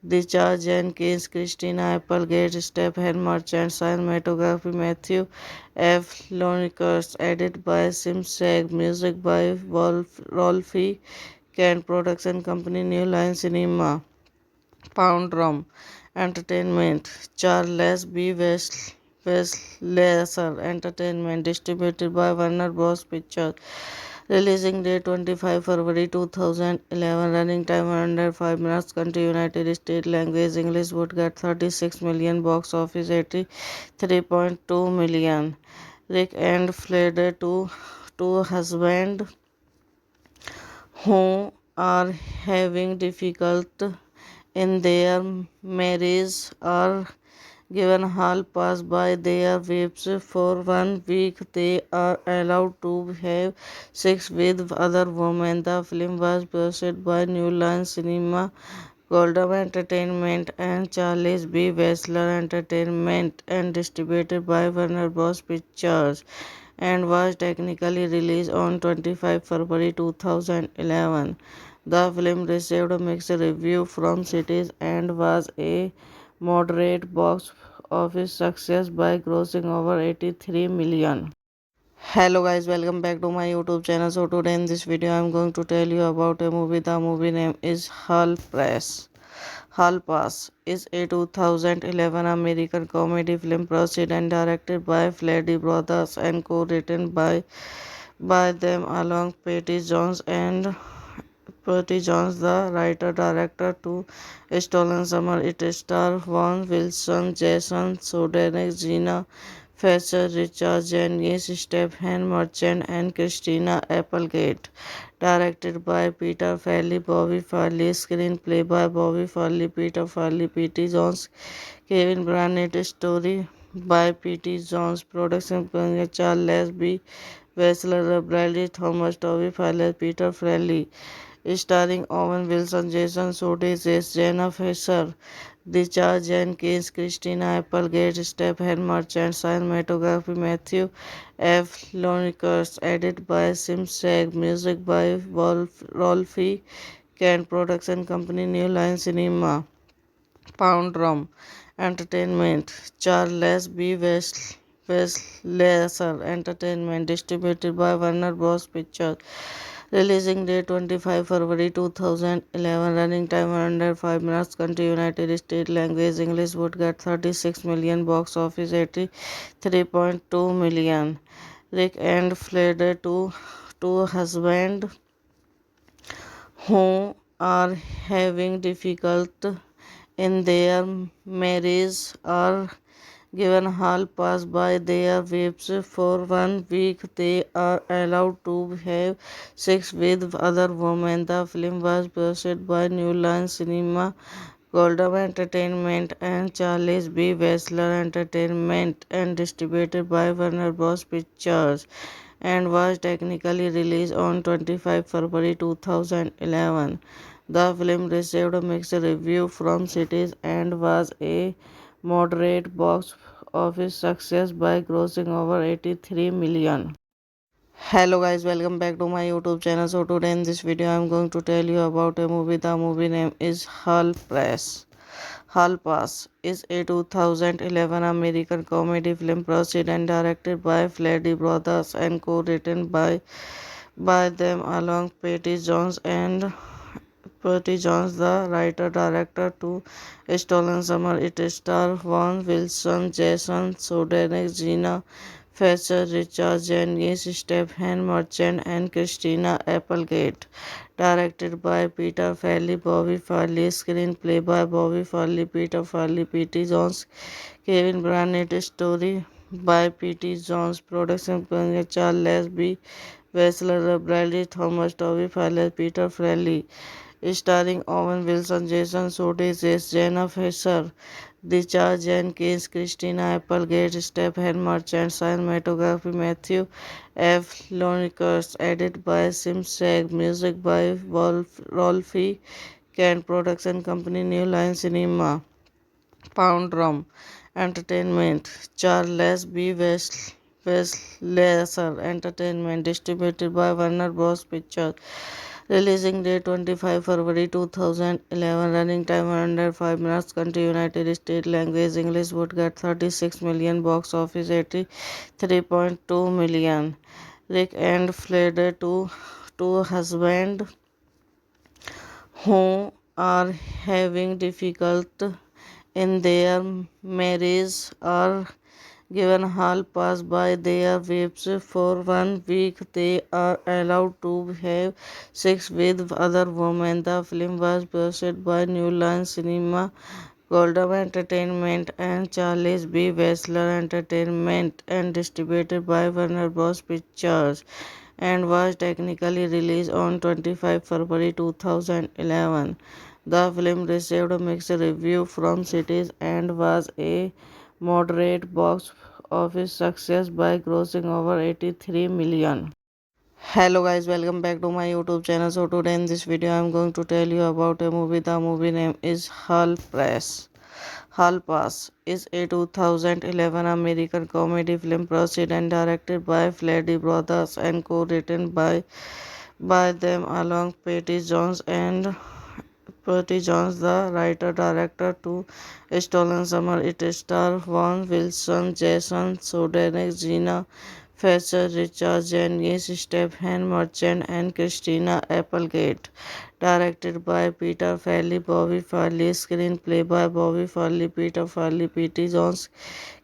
A: Discharge Jenkins, Christina Applegate, Stephen Merchant, cinematography Matthew F. Lonicus, edited by Simsek, music by Rolfie Kent, production company New Line Cinema, Pound Rum, Entertainment, Charles B. Westlaser Entertainment, distributed by Warner Bros. Pictures. Releasing date 25 February 2011. Running time 105 minutes. Country United States. Language English. Would get 36 million. Box office 83.2 million. Rick and Flair, two husbands who are having difficult in their marriage are given hall pass by their wives for 1 week. They are allowed to have sex with other women. The film was produced by New Line Cinema, Goldwyn Entertainment, and Charles B. Wessler Entertainment, and distributed by Warner Bros. Pictures, and was technically released on 25 February 2011. The film received a mixed review from critics and was a moderate box office success by grossing over 83 million. Hello guys, welcome back to my YouTube channel. So today in this video I am going to tell you about a movie. The movie name is Hall Pass is a 2011 American comedy film produced and directed by Fleddy Brothers and co-written by them along Patty Jones, the writer-director to Stolen Summer. It stars Vaughn Wilson, Jason Sudeikis, Gina Fisher, Richard Jenkins, Stephen Merchant, and Christina Applegate. Directed by Peter Farrelly, Bobby Farley. Screenplay by Bobby Farley, Peter Farrelly, P.T. Jones, Kevin Barnett. Story by P.T. Jones. Production by Charles B. Wessler, Bradley Thomas, Toby Fowler, Peter Farrelly, starring Owen Wilson, Jason Sudeikis, Jenna Fisher, Discharge Jenkins, Christina Applegate, Stephen Merchant, cinematography Matthew F. Lonicus, edited by Simsek, music by Rolfie Kent, production company New Line Cinema, Pound Rum, Entertainment, Charles B. Westlaser Entertainment, distributed by Warner Bros. Pictures. Releasing date 25 February 2011. Running time 105 minutes. Country United States. Language English. Would get 36 million. Box office 83.2 million. Rick and Flair, two husbands who are having difficult in their marriage are given hall pass by their wives for 1 week. They are allowed to have sex with other women. The film was produced by New Line Cinema, Goldwyn Entertainment, and Charles B. Wessler Entertainment, and distributed by Warner Bros. Pictures, and was technically released on 25 February 2011. The film received a mixed review from critics and was a moderate box office success by grossing over 83 million. Hello guys, welcome back to my YouTube channel. So today in this video I am going to tell you about a movie. The movie name is Hall Pass is a 2011 American comedy film produced and directed by Fleddy Brothers and co-written by them along Patty Jones, the writer-director to Stolen Summer. It stars Vaughn Wilson, Jason Sudeikis, Gina Fisher, Richard Jenkins, Stephen Merchant, and Christina Applegate. Directed by Peter Farrelly, Bobby Farley. Screenplay by Bobby Farley, Peter Farrelly, P.T. Jones, Kevin Barnett. Story by P.T. Jones. Production by Charles B. Wessler, Bradley Thomas, Toby Fowler, Peter Farrelly, starring Owen Wilson, Jason Sudeikis, Jenna Fisher, Discharge Jenkins, Christina Applegate, Stephen Merchant, cinematography Matthew F. Lonicus, edited by Simsek, music by Rolfie Kent, production company New Line Cinema, Pound Rum, Entertainment, Charles B. Laser Entertainment, distributed by Warner Bros. Pictures. Releasing date 25 February 2011. Running time 105 minutes. Country United States. Language English. Would get 36 million. Box office 83.2 million. Rick and Flair, two husbands who are having difficult in their marriage are given hall pass by their wives for 1 week. They are allowed to have sex with other women. The film was produced by New Line Cinema, Goldwyn Entertainment, and Charles B. Wessler Entertainment, and distributed by Warner Bros. Pictures, and was technically released on 25 February 2011. The film received mixed reviews from critics and was a moderate box office success by grossing over 83 million. Hello guys, welcome back to my YouTube channel. So today in this video I am going to tell you about a movie. The movie name is Hall Pass is a 2011 American comedy film produced and directed by Fleddy Brothers and co-written by them along Patty Jones, the writer-director, to Stolen Summer. It stars Vaughn Wilson, Jason Sudeikis, Gina Fletcher, Richard Jenkins, Stephen Merchant, and Christina Applegate. Directed by Peter Farrelly, Bobby Farrelly. Screenplay by Bobby Farrelly, Peter Farrelly, P.T. Jones,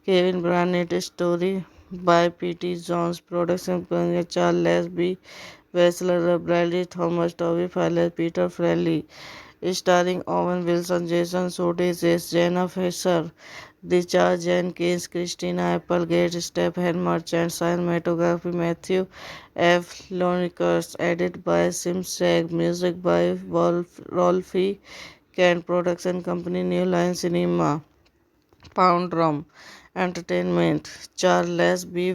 A: Kevin Barnett. Story by P.T. Jones. Production by Charles B. Wessler, Bradley Thomas, Toby Farrelly, Peter Farrelly. Starring Owen Wilson, Jason Sudeikis, Jenna Fisher, Richard Jenkins, Christina Applegate, Stephen Merchant. Cinematography Matthew F. Lonicus. Edited by Sim Sag. Music by Rolfie Kent. Production company New Line Cinema, Pound Rum Entertainment, Charles B.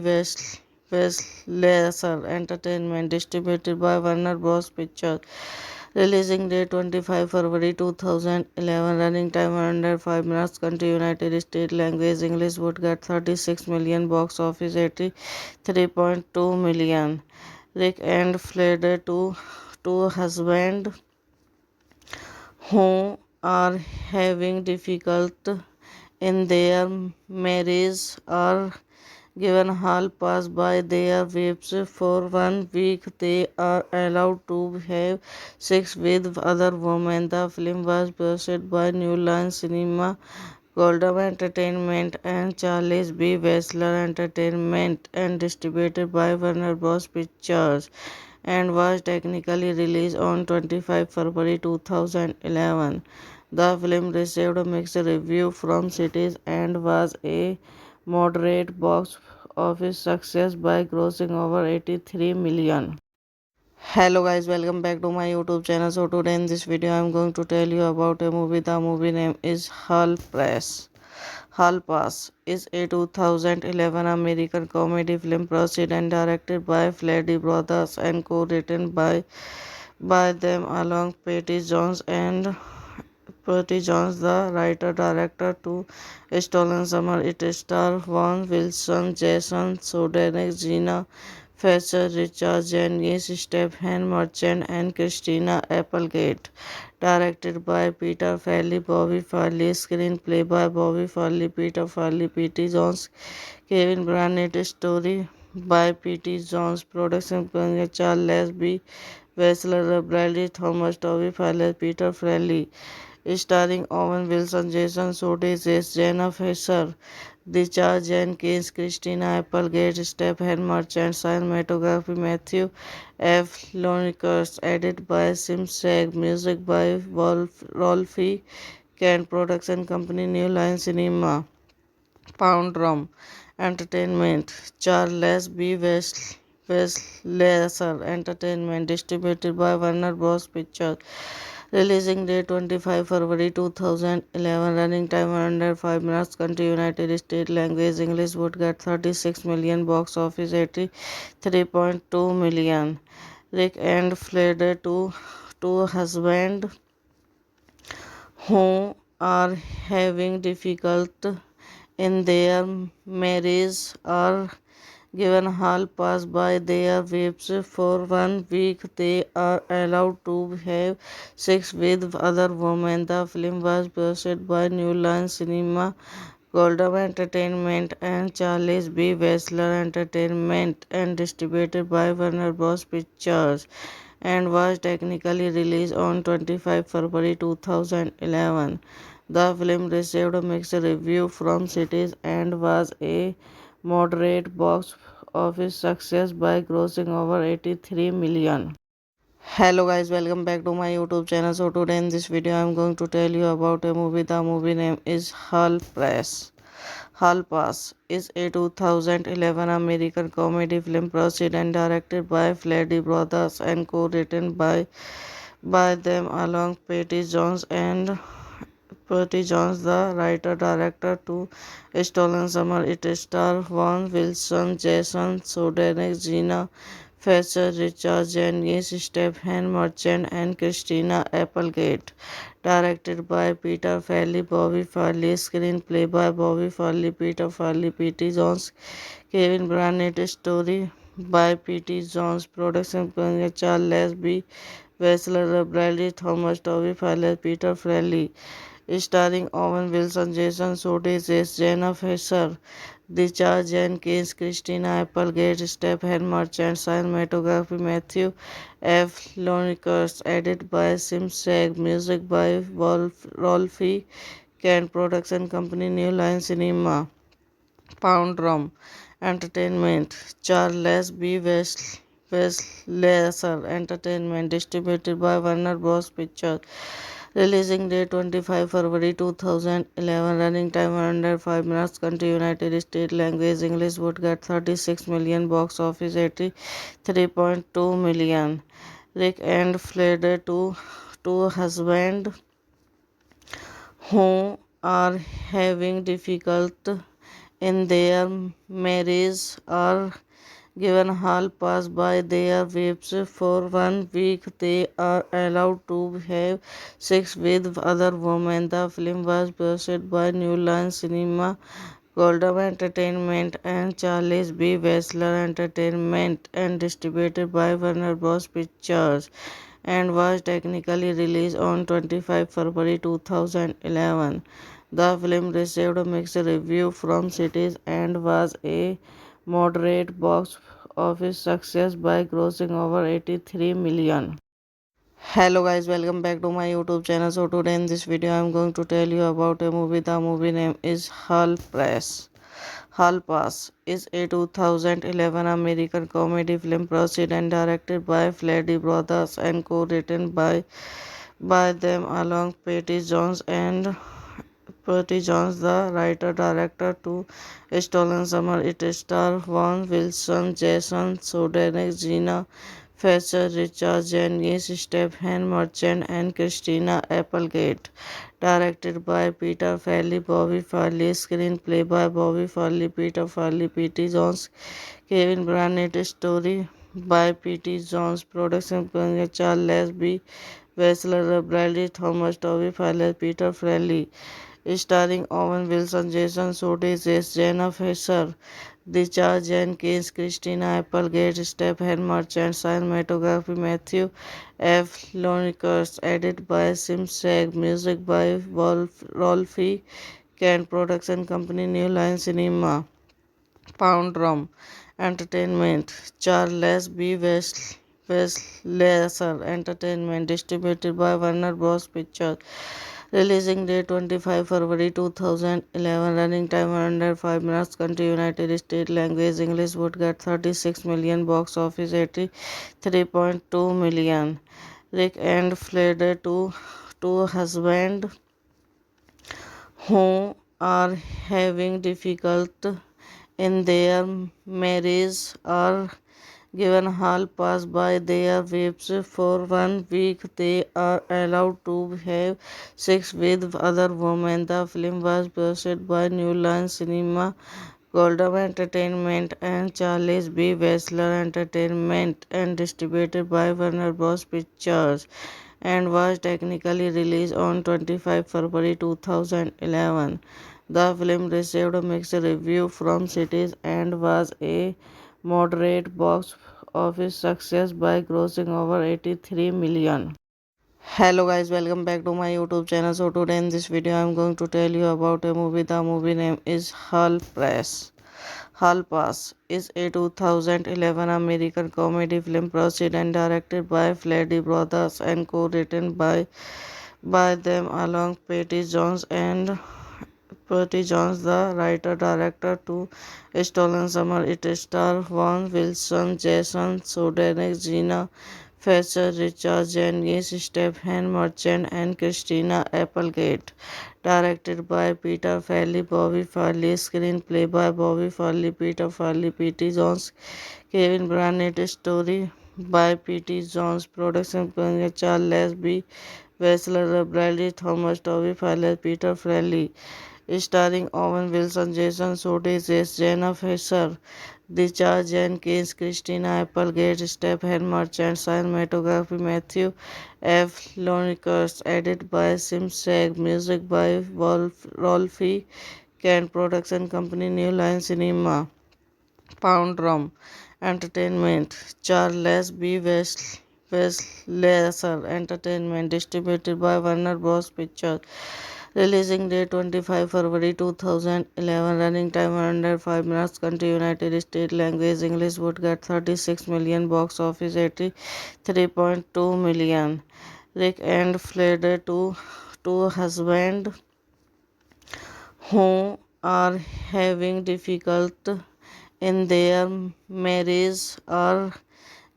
A: Laser Entertainment, distributed by Warner Bros. Pictures. Releasing date 25 February 2011. Running time 105 minutes. Country United States. Language English. Would get 36 million. Box office 83.2 million. Rick and Flair, two husbands who are having difficult in their marriage are given hall pass by their wives for 1 week. They are allowed to have sex with other women. The film was produced by New Line Cinema, Goldwyn Entertainment, and Charles B. Wessler Entertainment, and distributed by Warner Bros. Pictures, and was technically released on 25 February 2011. The film received mixed reviews from critics and was a moderate box office success by grossing over 83 million. Hello guys, welcome back to my YouTube channel. So today in this video I am going to tell you about a movie. The movie name is Hall Pass is a 2011 American comedy film produced and directed by Fleddy Brothers and co-written by them along Patty Jones, the writer-director, to Stolen Summer. It stars Vaughn Wilson, Jason Sudeikis, Gina Fletcher, Richard Jenkins, Stephen Merchant, and Christina Applegate. Directed by Peter Farrelly, Bobby Farrelly. Screenplay by Bobby Farrelly, Peter Farrelly, P.T. Jones, Kevin Barnett. Story by P.T. Jones. Production by Charles B. Wessler, Bradley Thomas, Toby Farrelly, Peter Farrelly. Starring Owen Wilson, Jason Sudeikis, Jenna Fisher, Richard Jenkins, Christina Applegate, Stephen Merchant. Cinematography Matthew F. Lonicus. Edited by Sim Sag. Music by Rolfie Kent. Production company New Line Cinema, Pound Rum Entertainment, Charles B. Laser Entertainment, distributed by Warner Bros. Pictures. Releasing date 25 February 2011. Running time 105 minutes. Country United States. Language English. Would get 36 million. Box office 83.2 million. Rick and Flair, two husbands who are having difficult in their marriage are given hall pass by their wives for 1 week. They are allowed to have sex with other women. The film was produced by New Line Cinema, Goldwyn Entertainment, and Charles B. Wessler Entertainment, and distributed by Warner Bros. Pictures, and was technically released on 25 February 2011. The film received a mixed review from critics and was a moderate box office success by grossing over 83 million. Hello guys, welcome back to my YouTube channel. So today in this video I am going to tell you about a movie. The movie name is Hall Pass is a 2011 American comedy film produced and directed by Fleddy Brothers and co-written by them along Patty Jones, the writer-director, to Stolen Summer. It stars Vaughn Wilson, Jason Sudeikis, Gina Fletcher, Richard Jenkins, Stephen Merchant, and Christina Applegate. Directed by Peter Farrelly, Bobby Farrelly. Screenplay by Bobby Farrelly, Peter Farrelly, P.T. Jones, Kevin Barnett. Story by P.T. Jones. Production by Charles B. Wessler, Bradley Thomas, Toby Farrelly, Peter Farrelly. Starring Owen Wilson, Jason Sudeikis, Jenna Fisher, Richard Jenkins, Christina Applegate, Stephen Merchant. Cinematography Matthew F. Lonicus. Edited by Sim Sag. Music by Rolfie Kent. Production company New Line Cinema, Pound Rum Entertainment, Charles B. Wessler Entertainment. Distributed by Warner Bros. Pictures. Releasing date 25 February 2011. Running time 105 minutes. Country United States. Language English. Would get 36 million. Box office 83.2 million. Rick and Flair, two husbands who are having difficult in their marriage are given hall pass by their wives for 1 week. They are allowed to have sex with other women. The film was produced by New Line Cinema, Goldwyn Entertainment, and Charles B. Wessler Entertainment, and distributed by Warner Bros. Pictures, and was technically released on 25 February 2011. The film received a mixed review from critics and was a moderate box office success by grossing over 83 million. Hello guys, welcome back to my YouTube channel. So today in this video I am going to tell you about a movie. The movie name is Hall Pass is a 2011 American comedy film produced and directed by Fleddy Brothers and co-written by them along Patty Jones, the writer-director, to Stolen Summer. It stars Vaughn Wilson, Jason Sudeikis, Gina Fletcher, Richard Jenkins, Stephen Merchant, and Christina Applegate. Directed by Peter Farrelly, Bobby Farrelly. Screenplay by Bobby Farrelly, Peter Farrelly, P.T. Jones, Kevin Barnett. Story by P.T. Jones. Production by Charles B. Wessler, Bradley Thomas, Toby Farrelly, Peter Farrelly. Starring Owen Wilson, Jason Sudeikis, Jenna Fisher, Richard Jenkins, Christina Applegate, Stephen Merchant. Cinematography Matthew F. Lonicus. Edited by Sim Sag. Music by Rolfie Kent. Production company New Line Cinema, Pound Rum Entertainment, Charles B. Wessler Entertainment. Distributed by Warner Bros. Pictures. Releasing date 25 February 2011. Running time 105 minutes. Country United States. Language English. Would get 36 million. Box office 83.2 million. Rick and Flair, two husbands who are having difficult in their marriage are given hall pass by their wives for 1 week. They are allowed to have sex with other women. The film was produced by New Line Cinema, Goldwyn Entertainment, and Charles B. Wessler Entertainment, and distributed by Warner Bros. Pictures, and was technically released on 25 February 2011. The film received a mixed review from critics and was a moderate box office success by grossing over 83 million. Hello guys, welcome back to my YouTube channel. So today in this video I'm going to tell you about a movie. The movie name is Hall Pass. Hall Pass is a 2011 American comedy film produced and directed by Fleddy Brothers and co-written by them along Patty Jones, the writer-director to Stolen Summer. It stars Van Wilson, Jason Sudeikis, Gina Fletcher, Richard Jenkins, Stephen Merchant, and Christina Applegate. Directed by Peter Farrelly, Bobby Farley. Screenplay by Bobby Farley, Peter Farrelly, P.T. Jones, Kevin Barnett. Story by P.T. Jones. Production by Charles B. Wessler, Bradley Thomas, Toby Farrell, Peter Farrelly. Starring Owen Wilson, Jason Sudeikis, Jenna Fisher, Richard Jenkins, Christina Applegate, Stephen Merchant. Cinematography Matthew F. Lonicus. Edited by Sim Sag. Music by Rolfie Kent. Production company New Line Cinema. Pound Rum Entertainment. Charles B. Wessler Entertainment. Distributed by Warner Bros. Pictures. Releasing date 25 February 2011. Running time 105 minutes. Country United States. Language English. Would get 36 million. Box office 83.2 million. Rick and Flair, two husbands who are having difficult in their marriage are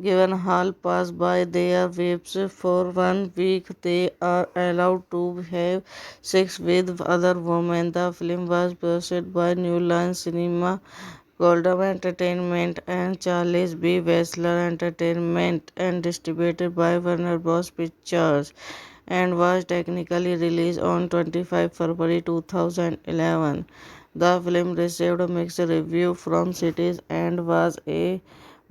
A: given hall pass by their wives for 1 week. They are allowed to have sex with other women. The film was produced by New Line Cinema, Goldwyn Entertainment, and Charles B. Wessler Entertainment, and distributed by Warner Bros. Pictures, and was technically released on 25 February 2011. The film received a mixed review from critics and was a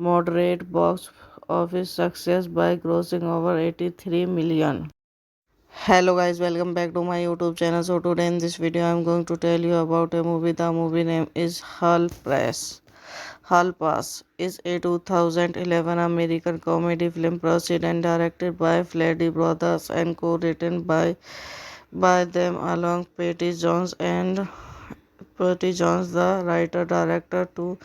A: moderate box office success by grossing over 83 million. Hello guys, welcome back to my YouTube channel. So today in this video I'm going to tell you about a movie. The movie name is Hall Pass. Hall Pass is a 2011 American comedy film produced and directed by Fleddy Brothers and co-written by them along Patty Jones, the writer-director to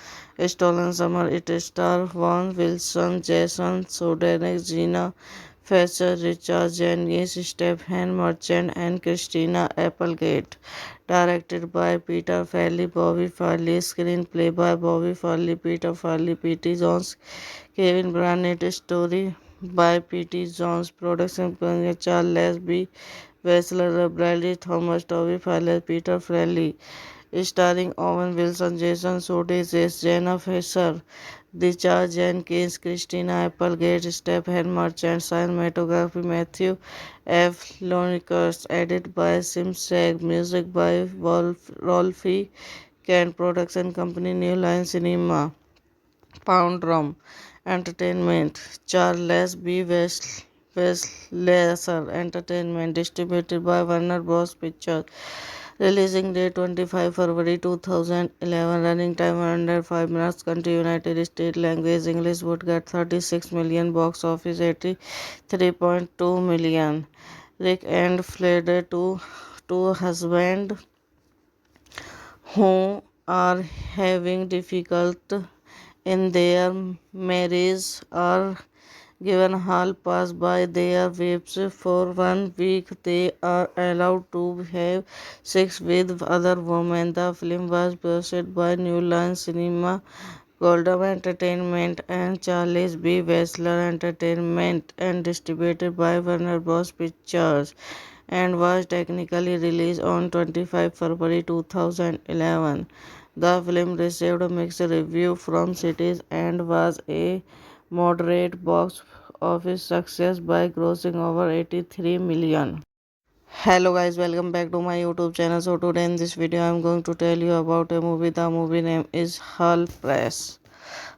A: Stolen Summer. It stars Van Wilson, Jason Sudeikis, Gina Fletcher, Richard Jenkins, Stephen Merchant, and Christina Applegate. Directed by Peter Farrelly, Bobby Farley. Screenplay by Bobby Farley, Peter Farrelly, P.T. Jones, Kevin Barnett. Story by P.T. Jones. Production by Charles B. Wessler, Bradley Thomas, Toby Farrell, Peter Farrelly. Starring Owen Wilson, Jason Sudeikis, Jenna Fisher, Richard Jenkins, Christina Applegate, Stephen Merchant. Cinematography Matthew F. Lonicus. Edited by Sim Sag. Music by Rolfie Kent. Production company New Line Cinema. Pound Rum Entertainment. Charles B. Wessler Entertainment. Distributed by Warner Bros. Pictures. Releasing date 25 February 2011. Running time 105 minutes. Country United States. Language English. Would get 36 million. Box office 83.2 million. Rick and Flair, two husbands who are having difficult in their marriage are given hall pass by their wives for 1 week. They are allowed to have sex with other women. The film was produced by New Line Cinema, Goldwyn Entertainment, and Charles B. Wessler Entertainment, and distributed by Warner Bros. Pictures, and was technically released on 25 February 2011. The film received a mixed review from critics and was a moderate box office success by grossing over 83 million. Hello guys, welcome back to my YouTube channel. So today in this video I'm going to tell you about a movie. The movie name is Hall Pass.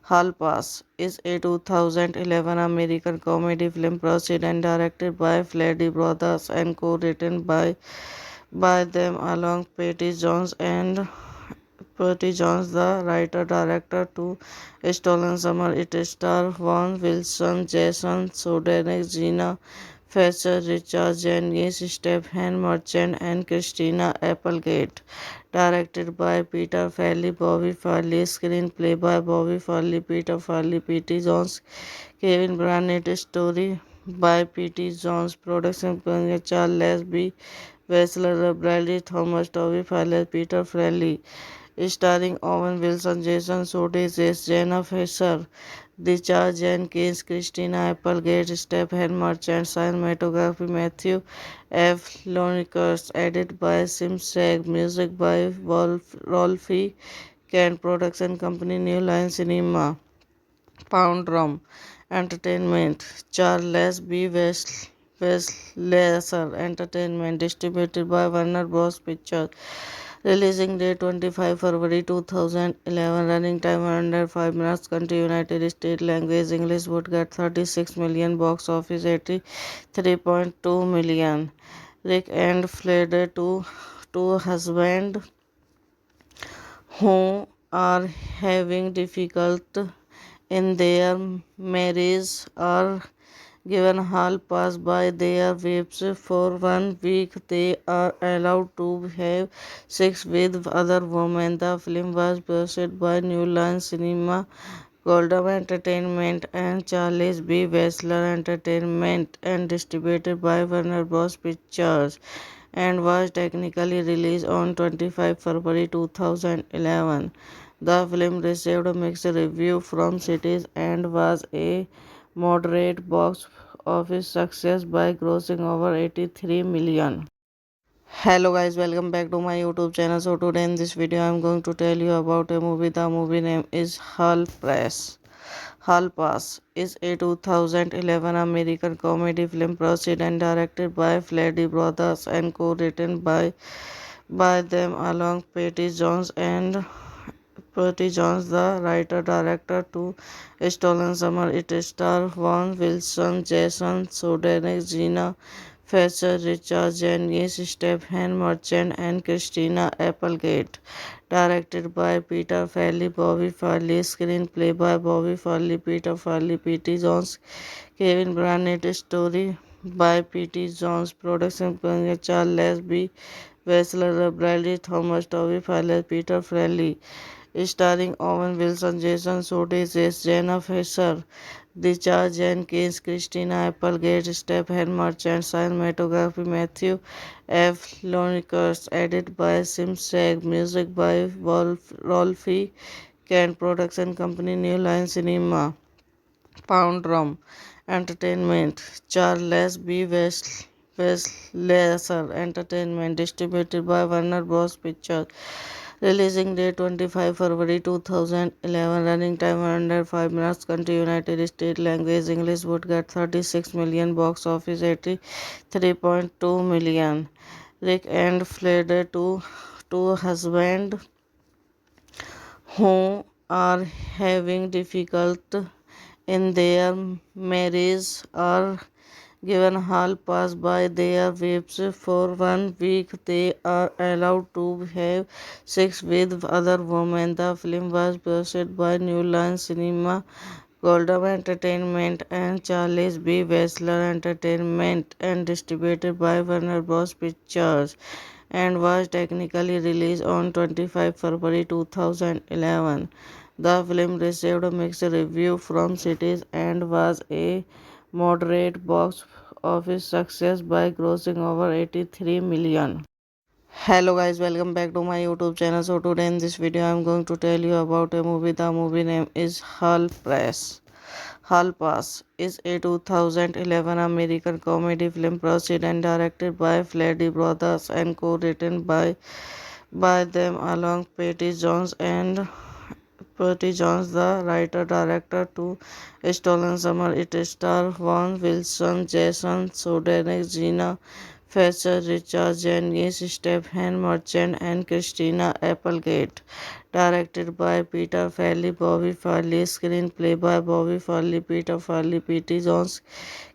A: Hall Pass is a 2011 American comedy film produced and directed by Fleddy Brothers and co-written by them along Patty Jones Patty Jones, the writer-director, to Stolen Summer. It stars Vaughn Wilson, Jason Sudeikis, Gina Fletcher, Richard Jenkins, Stephen Merchant, and Christina Applegate. Directed by Peter Farrelly, Bobby Farley. Screenplay by Bobby Farley, Peter Farrelly, P.T. Jones, Kevin Barnett. Story by P.T. Jones. Production by Charles B. Wessler, Bradley Thomas, Toby Farley, Peter Farrelly. Starring Owen Wilson, Jason Sudeikis, Jenna Fisher, Richard Jenkins, Christina Applegate, Stephen Merchant. Cinematography Matthew F. Lonicus. Edited by Simsek. Music by Rolfie Kent. Production company New Line Cinema. Pound Rum Entertainment. Charles B. Wessler Entertainment. Distributed by Warner Bros. Pictures. Releasing date 25 February 2011. Running time 105 minutes. Country United States. Language English. Would get 36 million. Box office 83.2 million. Rick and Flair, two husbands who are having difficult in their marriage are given hall pass by their wives for 1 week. They are allowed to have sex with other women. The film was produced by New Line Cinema, Goldwyn Entertainment, and Charles B. Wessler Entertainment, and distributed by Warner Bros. Pictures, and was technically released on 25 February 2011. The film received a mixed review from critics and was a moderate box office success by grossing over 83 million. Hello guys, welcome back to my YouTube channel. So today in this video I am going to tell you about a movie. The movie name is Hall Pass is a 2011 American comedy film produced and directed by Farrelly Brothers and co-written by them along Patty Jones, the writer-director, to Stolen Summer. It stars Vaughn Wilson, Jason Sudeikis, Gina Fletcher, Richard Jenkins, Stephen Merchant, and Christina Applegate. Directed by Peter Farrelly, Bobby Farley. Screenplay by Bobby Farley, Peter Farrelly, P.T. Jones, Kevin Barnett. Story by P.T. Jones. Production by Charles B. Wessler, Bradley Thomas, Toby Farley, Peter Farrelly. Starring Owen Wilson, Jason Sudeikis, Jenna Fisher, Richard Jenkins, Christina Applegate, Stephen Merchant. Cinematography Matthew F. Lonicus. Edited by Simsek. Music by Rolfie Kent. Production company New Line Cinema. Pound Rum Entertainment. Charles B. Wessler Entertainment. Distributed by Warner Bros. Pictures. Releasing date 25 February 2011. Running time 105 minutes. Country United States. Language English. Would get 36 million. Box office 83.2 million. Rick and Flair, two husbands who are having difficult in their marriage are given hall pass by their wives for 1 week. They are allowed to have sex with other women. The film was produced by New Line Cinema, Goldwyn Entertainment, and Charles B. Wessler Entertainment, and distributed by Warner Bros. Pictures, and was technically released on 25 February 2011. The film received a mixed review from critics and was a moderate box office success by grossing over 83 million. Hello guys, welcome back to my YouTube channel. So today in this video I am going to tell you about a movie. The movie name is Hall Pass is a 2011 American comedy film produced and directed by Farrelly Brothers and co-written by them along Patty Jones, the writer-director, to Stolen Summer. It stars Vaughn Wilson, Jason Sudeikis, Gina Fletcher, Richard Jenkins, Stephen Merchant, and Christina Applegate. Directed by Peter Farrelly, Bobby Farley. Screenplay by Bobby Farley, Peter Farley, P.T. Jones,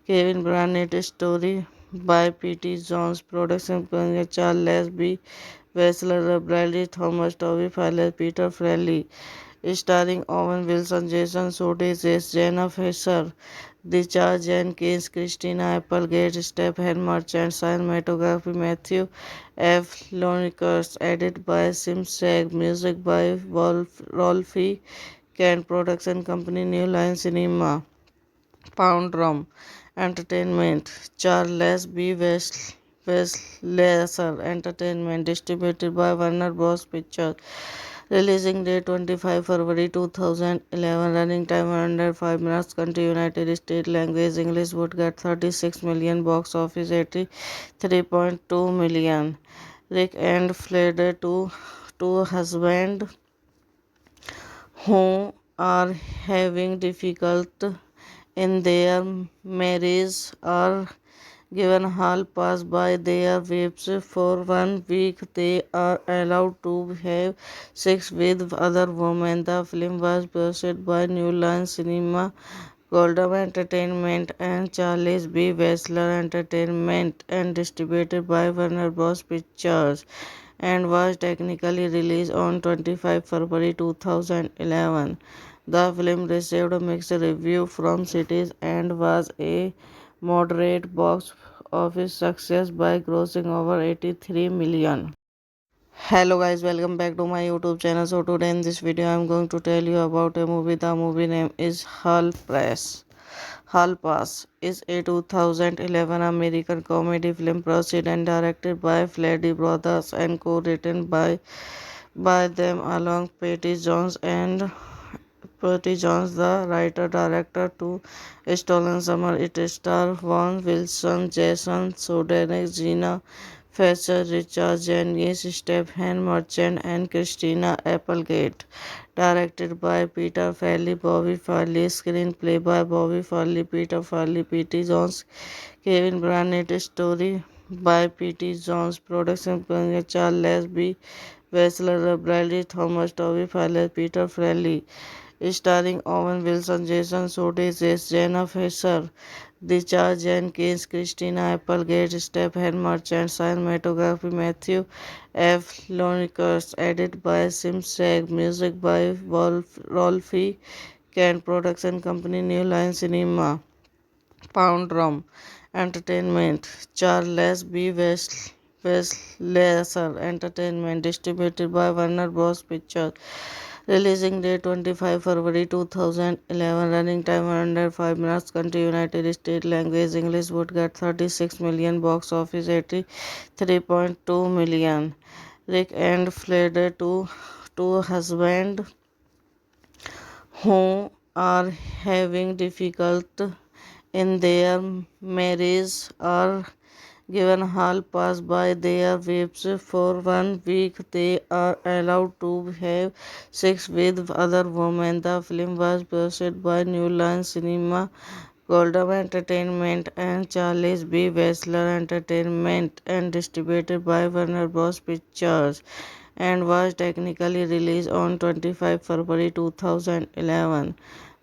A: Kevin Barnett. Story by P.T. Jones. Production by Charles B. Wessler, Bradley Thomas, Toby Fowler, Peter Farrelly, starring Owen Wilson, Jason Sudeikis, Jenna Fisher, Richard Jenkins, Christina Applegate, Stephen Merchant, cinematography Matthew F. Lonicus, edited by Simsek, music by Rolfie Kent, production company New Line Cinema, Pound Rum, Entertainment, Charles B. Westlaser Entertainment, distributed by Warner Bros. Pictures. Releasing date 25 February 2011. Running time 105 minutes. Country United States. Language English. Would get 36 million. Box office 83.2 million. Rick and Flair, two husbands who are having difficult in their marriage are given hall pass by their wives for 1 week. They are allowed to have sex with other women. The film was produced by New Line Cinema, Goldwyn Entertainment, and Charles B. Wessler Entertainment, and distributed by Warner Bros. Pictures, and was technically released on 25 February 2011. The film received a mixed review from critics and was a moderate box office success by grossing over 83 million. Hello guys, welcome back to my YouTube channel. So today in this video I am going to tell you about a movie. The movie name is Hall Pass is a 2011 American comedy film produced and directed by Fleddy Brothers and co-written by them along Patty Jones, the writer-director, to Stolen Summer. It stars Vaughn Wilson, Jason Sudeikis, Gina Fisher, Richard Jenkins, Stephen Merchant, and Christina Applegate. Directed by Peter Farrelly, Bobby Farley. Screenplay by Bobby Farley, Peter Farrelly, P.T. Jones, Kevin Barnett. Story by P.T. Jones. Production by Charles B. Wessler, Bradley Thomas, Toby Fowler, Peter Farrelly, starring Owen Wilson, Jason Sudeikis, Jenna Fisher, Richard Jenkins, Christina Applegate, Stephen Merchant, cinematography Matthew F. Lonicus, edited by Simsek, music by Rolfie Kent, production company New Line Cinema, Pound Rum, Entertainment, Charles B. Westlaser Entertainment, distributed by Warner Bros. Pictures. Releasing date 25 February 2011. Running time 105 minutes. Country United States. Language English. Would get 36 million. Box office 83.2 million. Rick and Flair, two husbands who are having difficult in their marriage are given hall pass by their wives for 1 week. They are allowed to have sex with other women. The film was produced by New Line Cinema, Goldwyn Entertainment, and Charles B. Wessler Entertainment, and distributed by Warner Bros. Pictures, and was technically released on 25 February 2011.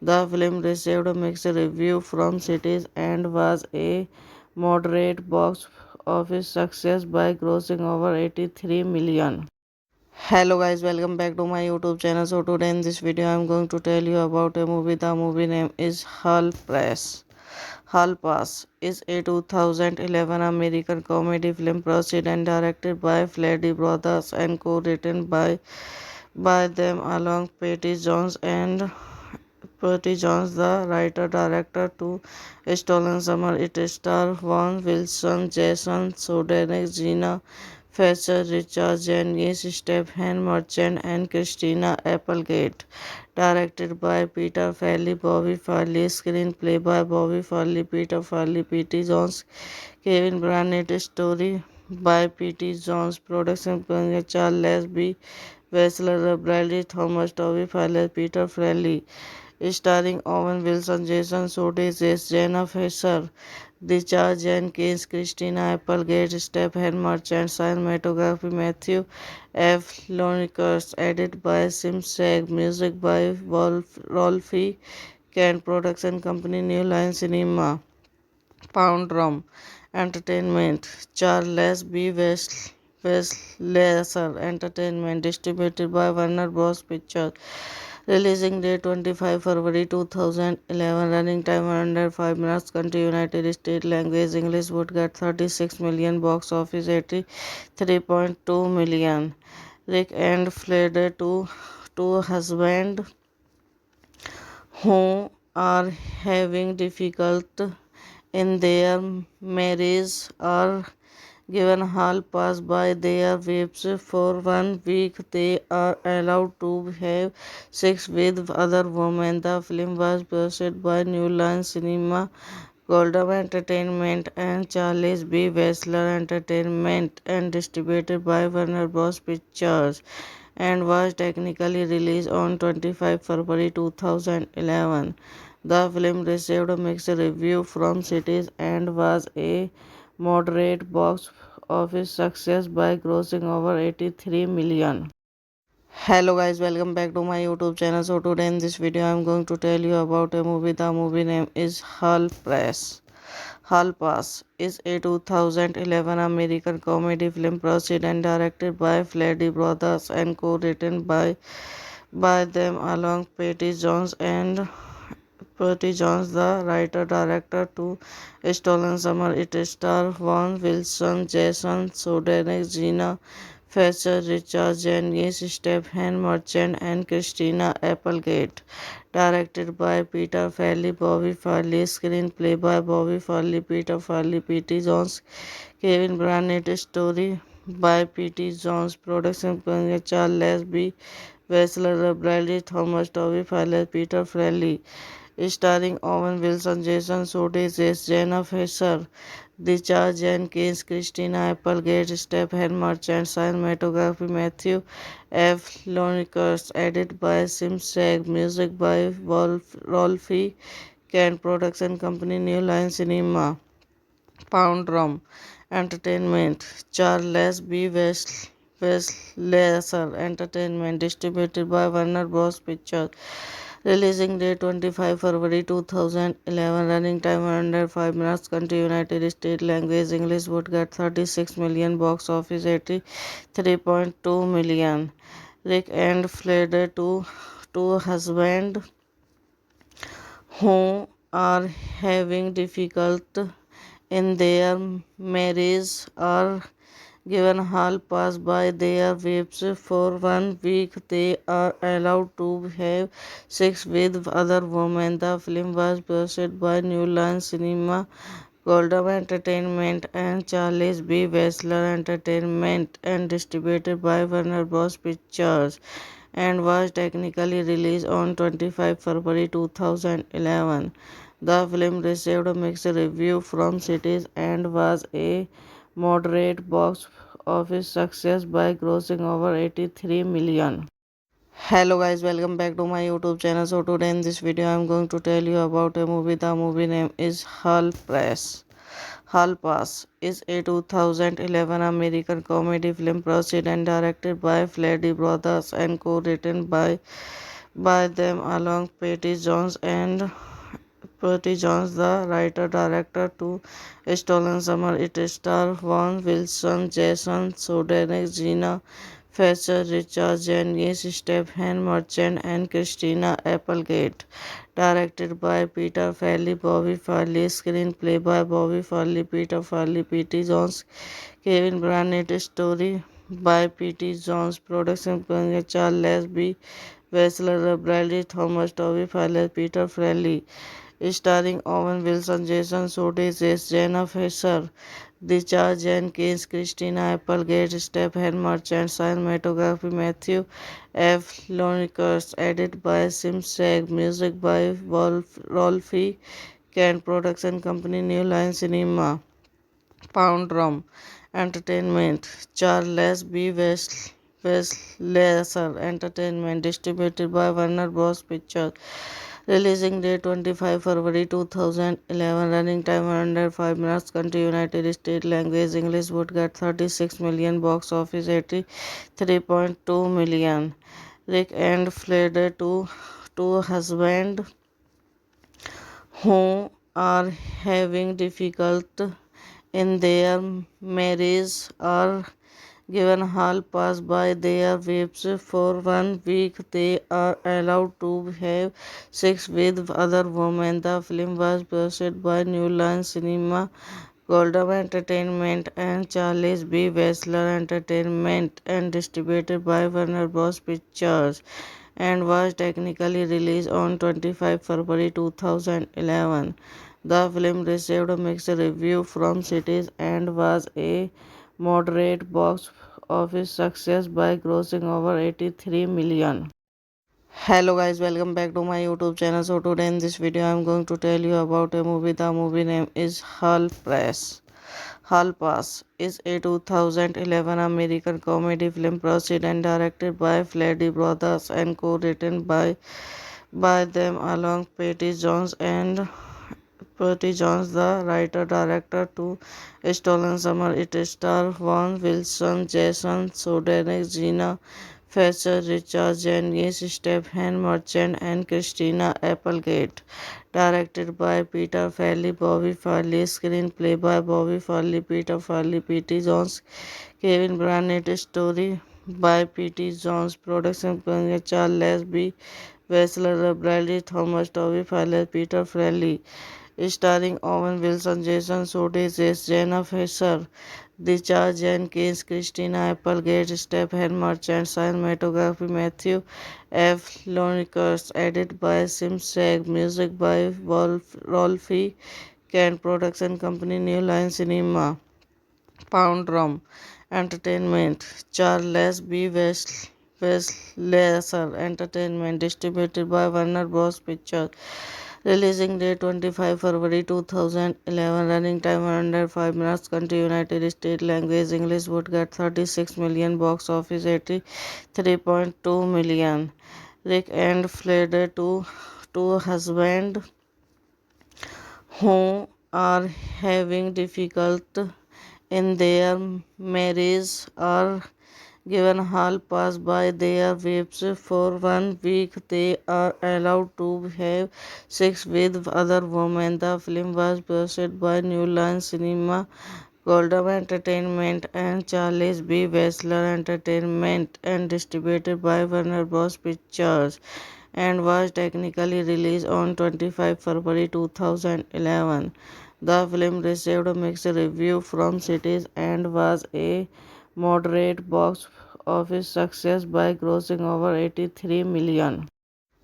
A: The film received a mixed review from critics and was a moderate box office success by grossing over 83 million. Hello guys, welcome back to my YouTube channel. So today in this video I am going to tell you about a movie. The movie name is Hall Pass is a 2011 American comedy film produced and directed by Fleddy Brothers and co-written by them along Patty Jones, the writer-director, to Stolen Summer. It stars Vaughn Wilson, Jason Sudeikis, Gina Fisher, Richard Jenkins, Stephen Merchant, and Christina Applegate. Directed by Peter Farrelly, Bobby Farley. Screenplay by Bobby Farley, Peter Farrelly, P.T. Jones, Kevin Barnett. Story by P.T. Jones. Production by Charles B. Wessler, Bradley Thomas, Toby Fowler, Peter Farrelly, starring Owen Wilson, Jason Sudeikis, Jenna Fisher, Richard Jenkins, Christina Applegate, Stephen Merchant, cinematography Matthew F. Lonicus, edited by Simsek, music by Rolfie Kent, production company New Line Cinema, Pound Rum, Entertainment, Charles B. Laser Entertainment, distributed by Warner Bros. Pictures. Releasing date 25 February 2011. Running time 105 minutes. Country United States. Language English. Would get 36 million. Box office 83.2 million. Rick and Flair, two husbands who are having difficult in their marriage are given hall pass by their wives for 1 week. They are allowed to have sex with other women. The film was produced by New Line Cinema, Goldwyn Entertainment, and Charles B. Wessler Entertainment, and distributed by Warner Bros. Pictures, and was technically released on 25 February 2011. The film received a mixed review from critics and was a moderate box office success by grossing over 83 million. Hello guys, welcome back to my YouTube channel. So today in this video I am going to tell you about a movie. The movie name is Hall Pass is a 2011 American comedy film produced and directed by Flaherty Brothers and co-written by them along Patty Jones, the writer-director, to Stolen Summer. It stars Vaughn Wilson, Jason Sudeikis, Gina Fletcher, Richard Jenkins, Stephen Merchant, and Christina Applegate. Directed by Peter Farrelly, Bobby Farrelly. Screenplay by Bobby Farrelly, Peter Farrelly, P.T. Jones, Kevin Barnett. Story by P.T. Jones. Production by Charles B. Wessler, Bradley Thomas, Toby Farrelly, Peter Farrelly. Starring Owen Wilson, Jason Sudeikis, Jenna Fisher, Richard Jenkins, Christina Applegate, Stephen Merchant. Cinematography Matthew F. Lonicus. Edited by Simsek. Music by Rolfie Kent. Production company New Line Cinema, Pound Rum Entertainment, Charles B. Laser Entertainment, distributed by Warner Bros. Pictures. Releasing date 25 February 2011. Running time 105 minutes. Country United States. Language English. Would get 36 million. Box office 83.2 million. Rick and Flair, two husbands who are having difficult in their marriage are given hall pass by their wives for 1 week. They are allowed to have sex with other women. The film was produced by New Line Cinema, Goldwyn Entertainment, and Charles B. Wessler Entertainment, and distributed by Warner Bros. Pictures, and was technically released on 25 February 2011. The film received a mixed review from critics and was a moderate box office success by grossing over 83 million. Hello guys, welcome back to my YouTube channel. So today in this video I am going to tell you about a movie. The movie name is Hall Pass is a 2011 American comedy film produced and directed by Flaherty Brothers and co-written by them along Patty Jones, the writer-director, to Stolen Summer. It stars Vaughn Wilson, Jason Sudeikis, Gina Fletcher, Richard Jenkins, Stephen Merchant, and Christina Applegate. Directed by Peter Farrelly, Bobby Farrelly. Screenplay by Bobby Farrelly, Peter Farrelly, P.T. Jones, Kevin Barnett. Story by P.T. Jones. Production by Charles B. Wessler, Bradley Thomas, Toby Farrelly, Peter Farrelly. Starring Owen Wilson, Jason Sudeikis, Jenna Fisher, Richard Jenkins, Christina Applegate, Stephen Merchant. Cinematography Matthew F. Lonicus. Edited by Simsek. Music by Rolfie Kent. Production company New Line Cinema, Pound Rum Entertainment, Charles B. Laser Entertainment, distributed by Warner Bros. Pictures. Releasing date 25 February 2011. Running time 105 minutes. Country United States. Language English. Would get 36 million. Box office 83.2 million. Rick and Flair, two husbands who are having difficult in their marriage are given hall pass by their wives for 1 week. They are allowed to have sex with other women. The film was produced by New Line Cinema, Goldwyn Entertainment, and Charles B. Wessler Entertainment, and distributed by Warner Bros. Pictures, and was technically released on 25 February 2011. The film received a mixed review from critics and was a moderate box office success by grossing over 83 million. Hello guys, welcome back to my YouTube channel. So today in this video I am going to tell you about a movie. The movie name is Hall Pass is a 2011 American comedy film produced and directed by Fleddy Brothers and co-written by them along Patty Jones, the writer-director, to Stolen Summer. It stars Vaughn Wilson, Jason Sudeikis, Gina Fletcher, Richard Jenkins, Stephen Merchant, and Christina Applegate. Directed by Peter Farrelly, Bobby Farley. Screenplay by Bobby Farley, Peter Farrelly, P.T. Jones, Kevin Barnett. Story by P.T. Jones. Production by Charles B. Wessler, Bradley Thomas, Toby Farley, Peter Farrelly. Starring Owen Wilson, Jason Sudeikis, Jenna Fisher, Richard Jenkins, Christina Applegate, Stephen Merchant. Cinematography Matthew F. Lonicus. Edited by Simsek. Music by Rolfie Kent. Production company New Line Cinema, Pound Rum Entertainment, Charles B. Wessler Entertainment, distributed by Warner Bros. Pictures. Releasing date 25 February 2011. Running time 105 minutes. Country United States. Language English. Would get 36 million. Box office 83.2 million. Rick and Flair, two husbands who are having difficult in their marriage are given hall pass by their wives for 1 week. They are allowed to have sex with other women. The film was produced by New Line Cinema, Goldwyn Entertainment, and Charles B. Wessler Entertainment, and distributed by Warner Bros. Pictures, and was technically released on 25 February 2011. The film received a mixed review from critics and was a moderate box office success by grossing over 83 million.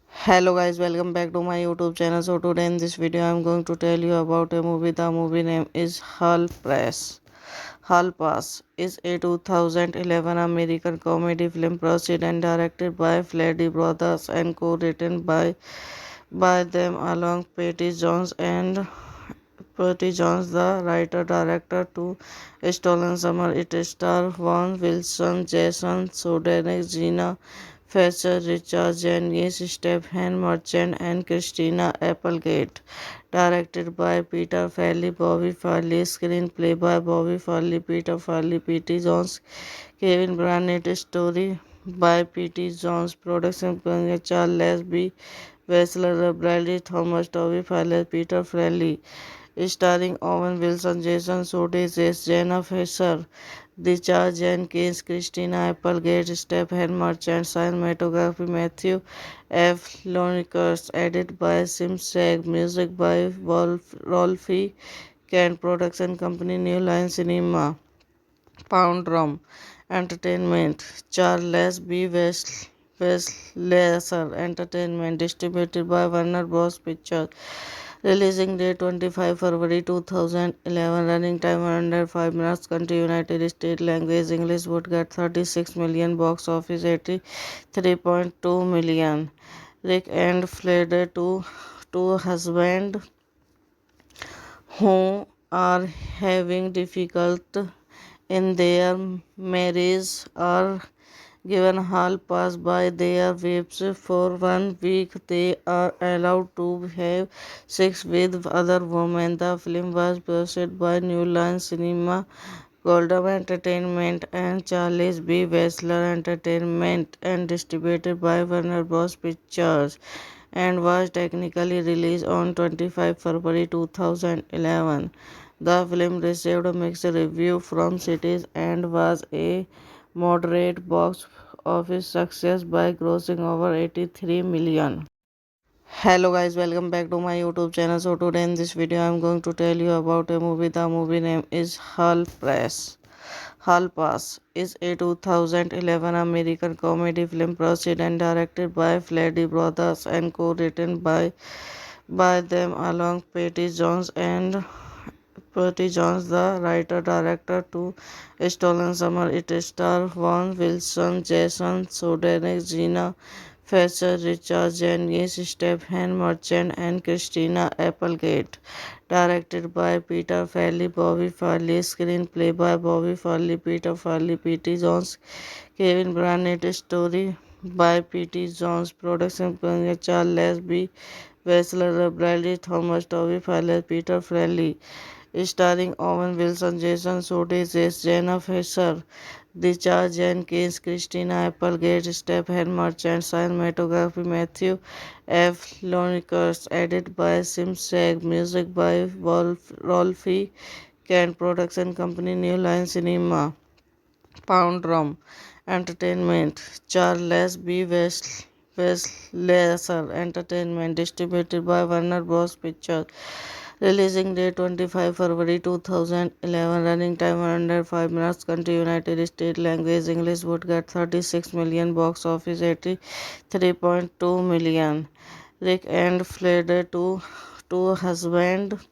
A: Hello guys, welcome back to my YouTube channel. So today in this video I am going to tell you about a movie. The movie name is Hall Pass is a 2011 American comedy film produced and directed by Fleddy Brothers and co-written by them along Patty Jones, the writer-director, to Stolen Summer. It stars Vaughn Wilson, Jason Sudeikis, Gina Fletcher, Richard Jenkins, Stephen Merchant, and Christina Applegate. Directed by Peter Farrelly, Bobby Farley. Screenplay by Bobby Farley, Peter Farrelly, P.T. Jones, Kevin Barnett. Story by P.T. Jones. Production by Charles B. Wessler, Bradley Thomas, Toby Farley, Peter Farrelly. Starring Owen Wilson, Jason Sudeikis, Jenna Fisher, Richard Jenkins, Christina Applegate, Stephen Merchant. Cinematography Matthew F. Lonicus. Edited by Simsek. Music by Rolfie Kent. Production company New Line Cinema, Pound Rum Entertainment, Charles B. Wessler Entertainment, distributed by Warner Bros. Pictures. Releasing date 25 February 2011. Running time 105 minutes. Country United States. Language English. Would get 36 million. Box office 83.2 million. Rick and Flair, two husbands who are having difficult in their marriage are given hall pass by their wives for 1 week. They are allowed to have sex with other women. The film was produced by New Line Cinema, Goldwyn Entertainment, and Charles B. Wessler Entertainment, and distributed by Warner Bros. Pictures, and was technically released on 25 February 2011. The film received a mixed review from critics and was a moderate box office success by grossing over 83 million. Hello guys, welcome back to my YouTube channel. So today in this video I'm going to tell you about a movie. The movie name is Hall Pass. Hall Pass is a 2011 American comedy film produced and directed by Fleddy Brothers and co-written by them along Patty Jones, the writer-director, to Stolen Summer. It stars Vaughn Wilson, Jason Sudeikis, Gina Fletcher, Richard Jenkins, Stephen Merchant, and Christina Applegate. Directed by Peter Farrelly, Bobby Farley. Screenplay by Bobby Farley, Peter Farrelly, P.T. Jones, Kevin Barnett. Story by P.T. Jones. Production by Charles B. Wessler, Bradley Thomas, Toby Farley, Peter Farrelly. Starring Owen Wilson, Jason Sudeikis, Jenna Fisher, Richard Jenkins, Christina Applegate, Stephen Merchant. Cinematography Matthew F. Lonicus. Edited by Simsek. Music by Rolfie Kent. Production company New Line Cinema. Pound Rum Entertainment. Charles B. Wessler Entertainment. Distributed by Warner Bros. Pictures. Releasing date 25 February 2011. Running time 105 minutes. Country United States. Language English. Would get 36 million. Box office 83.2 million. Rick and Flair, two husbands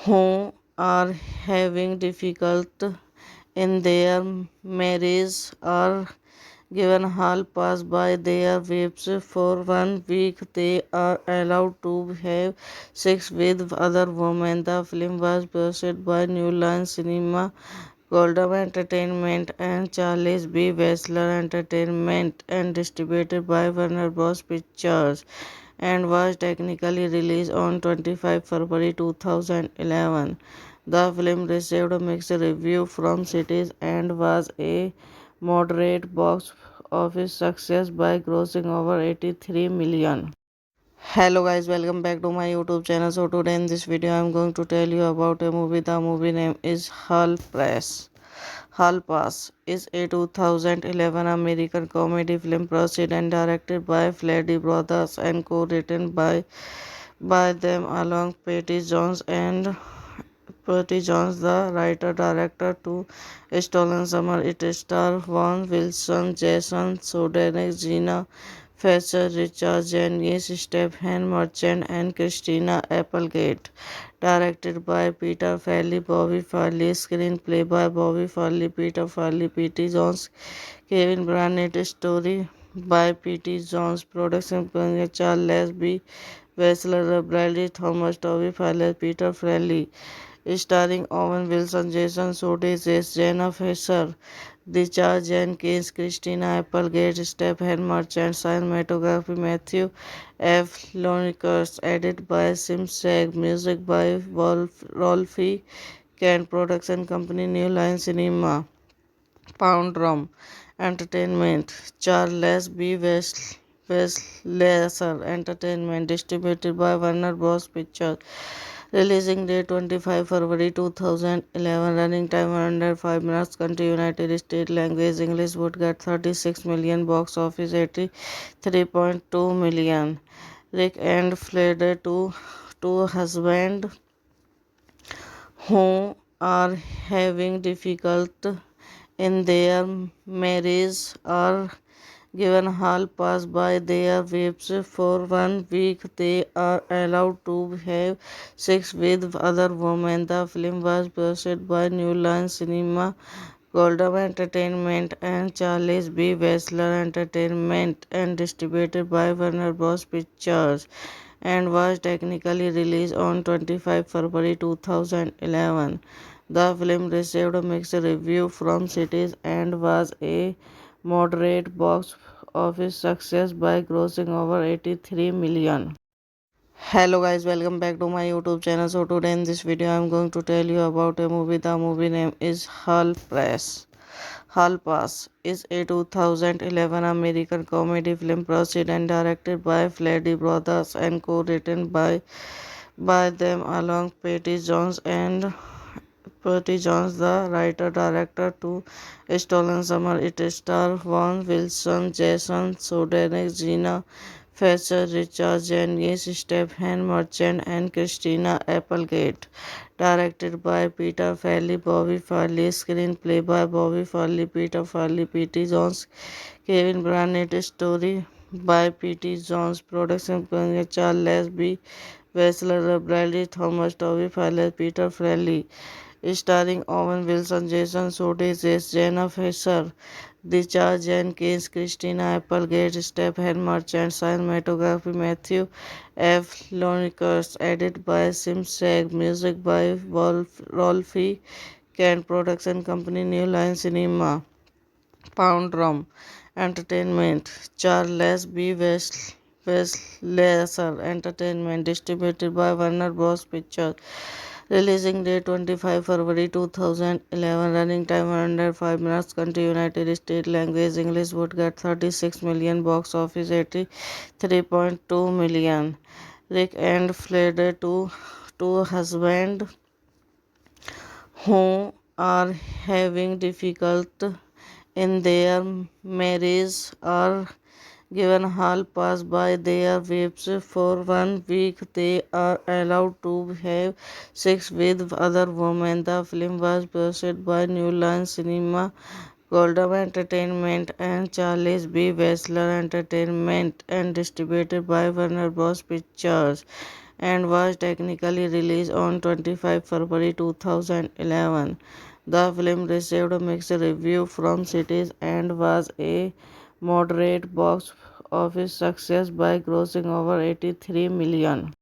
A: who are having difficult in their marriage are given hall pass by their wives for 1 week. They are allowed to have sex with other women. The film was produced by New Line Cinema, Goldwyn Entertainment, and Charles B. Wessler Entertainment, and distributed by Warner Bros. Pictures, and was technically released on 25 February 2011. The film received mixed reviews from critics and was a moderate box office success by grossing over 83 million. Hello guys, welcome back to my YouTube channel. So today in this video I'm going to tell you about a movie. The movie name is Hall Pass. Hall Pass is a 2011 American comedy film produced and directed by Fleddy Brothers and co-written by them along Patty Jones, the writer-director, to Stolen Summer. It stars Vaughn Wilson, Jason Sudeikis, Gina Fletcher, Richard Jenkins, Stephen Merchant, and Christina Applegate. Directed by Peter Farrelly, Bobby Farley. Screenplay by Bobby Farley, Peter Farrelly, P.T. Jones, Kevin Barnett. Story by P.T. Jones. Production by Charles B. Wessler, Bradley Thomas, Toby Farley, Peter Farrelly. Starring Owen Wilson, Jason Sudeikis, Jenna Fisher, Richard Jenkins, Christina Applegate, Stephen Merchant. Cinematography Matthew F. Lonicus. Edited by Simsek. Music by Rolfie Kent. Production company New Line Cinema. Pound Rum Entertainment. Charles B. Wessler Entertainment. Distributed by Warner Bros. Pictures. Releasing date 25 February 2011. Running time 105 minutes. Country United States. Language English. Would get 36 million. Box office 83.2 million. Rick and Flair, two husbands who are having difficult in their marriage are given hall pass by their wives for 1 week. They are allowed to have sex with other women. The film was produced by New Line Cinema, Goldwyn Entertainment, and Charles B. Wessler Entertainment, and distributed by Warner Bros. Pictures, and was technically released on 25 February 2011. The film received mixed reviews from critics and was a moderate box office success by grossing over 83 million. Hello guys, welcome back to my YouTube channel. So today in this video I'm going to tell you about a movie. The movie name is Hall Pass. Hall Pass is a 2011 American comedy film produced and directed by Fleddy Brothers and co-written by them along Patty Jones and Patty Jones, the writer-director to Stolen Summer. It stars Vaughn Wilson, Jason Sudeikis, Gina Fletcher, Richard Jenkins, Stephen Merchant, and Christina Applegate. Directed by Peter Farrelly, Bobby Farley. Screenplay by Bobby Farley, Peter Farrelly, P.T. Jones, Kevin Barnett. Story by P.T. Jones. Production company Charles B. Wessler, Bradley Thomas, Toby Farley, Peter Farrelly. Starring Owen Wilson, Jason Sudeikis, Jenna Fisher, Richard Jenkins, Christina Applegate, Stephen Merchant. Cinematography Matthew F. Lonicus. Edited by Simsek. Music by Rolfie Kent. Production company New Line Cinema. Pound Rum Entertainment. Charles B. Wessler Entertainment. Distributed by Warner Bros. Pictures. Releasing date 25 February 2011. Running time 105 minutes. Country United States. Language English. Would get 36 million. Box office 83.2 million. Rick and Flair, two husbands who are having difficult in their marriage are given hall pass by their wives for 1 week. They are allowed to have sex with other women. The film was produced by New Line Cinema, Goldwyn Entertainment, and Charles B. Wessler Entertainment, and distributed by Warner Bros. Pictures, and was technically released on 25 February 2011. The film received mixed reviews from critics and was a moderate box office success by grossing over 83 million.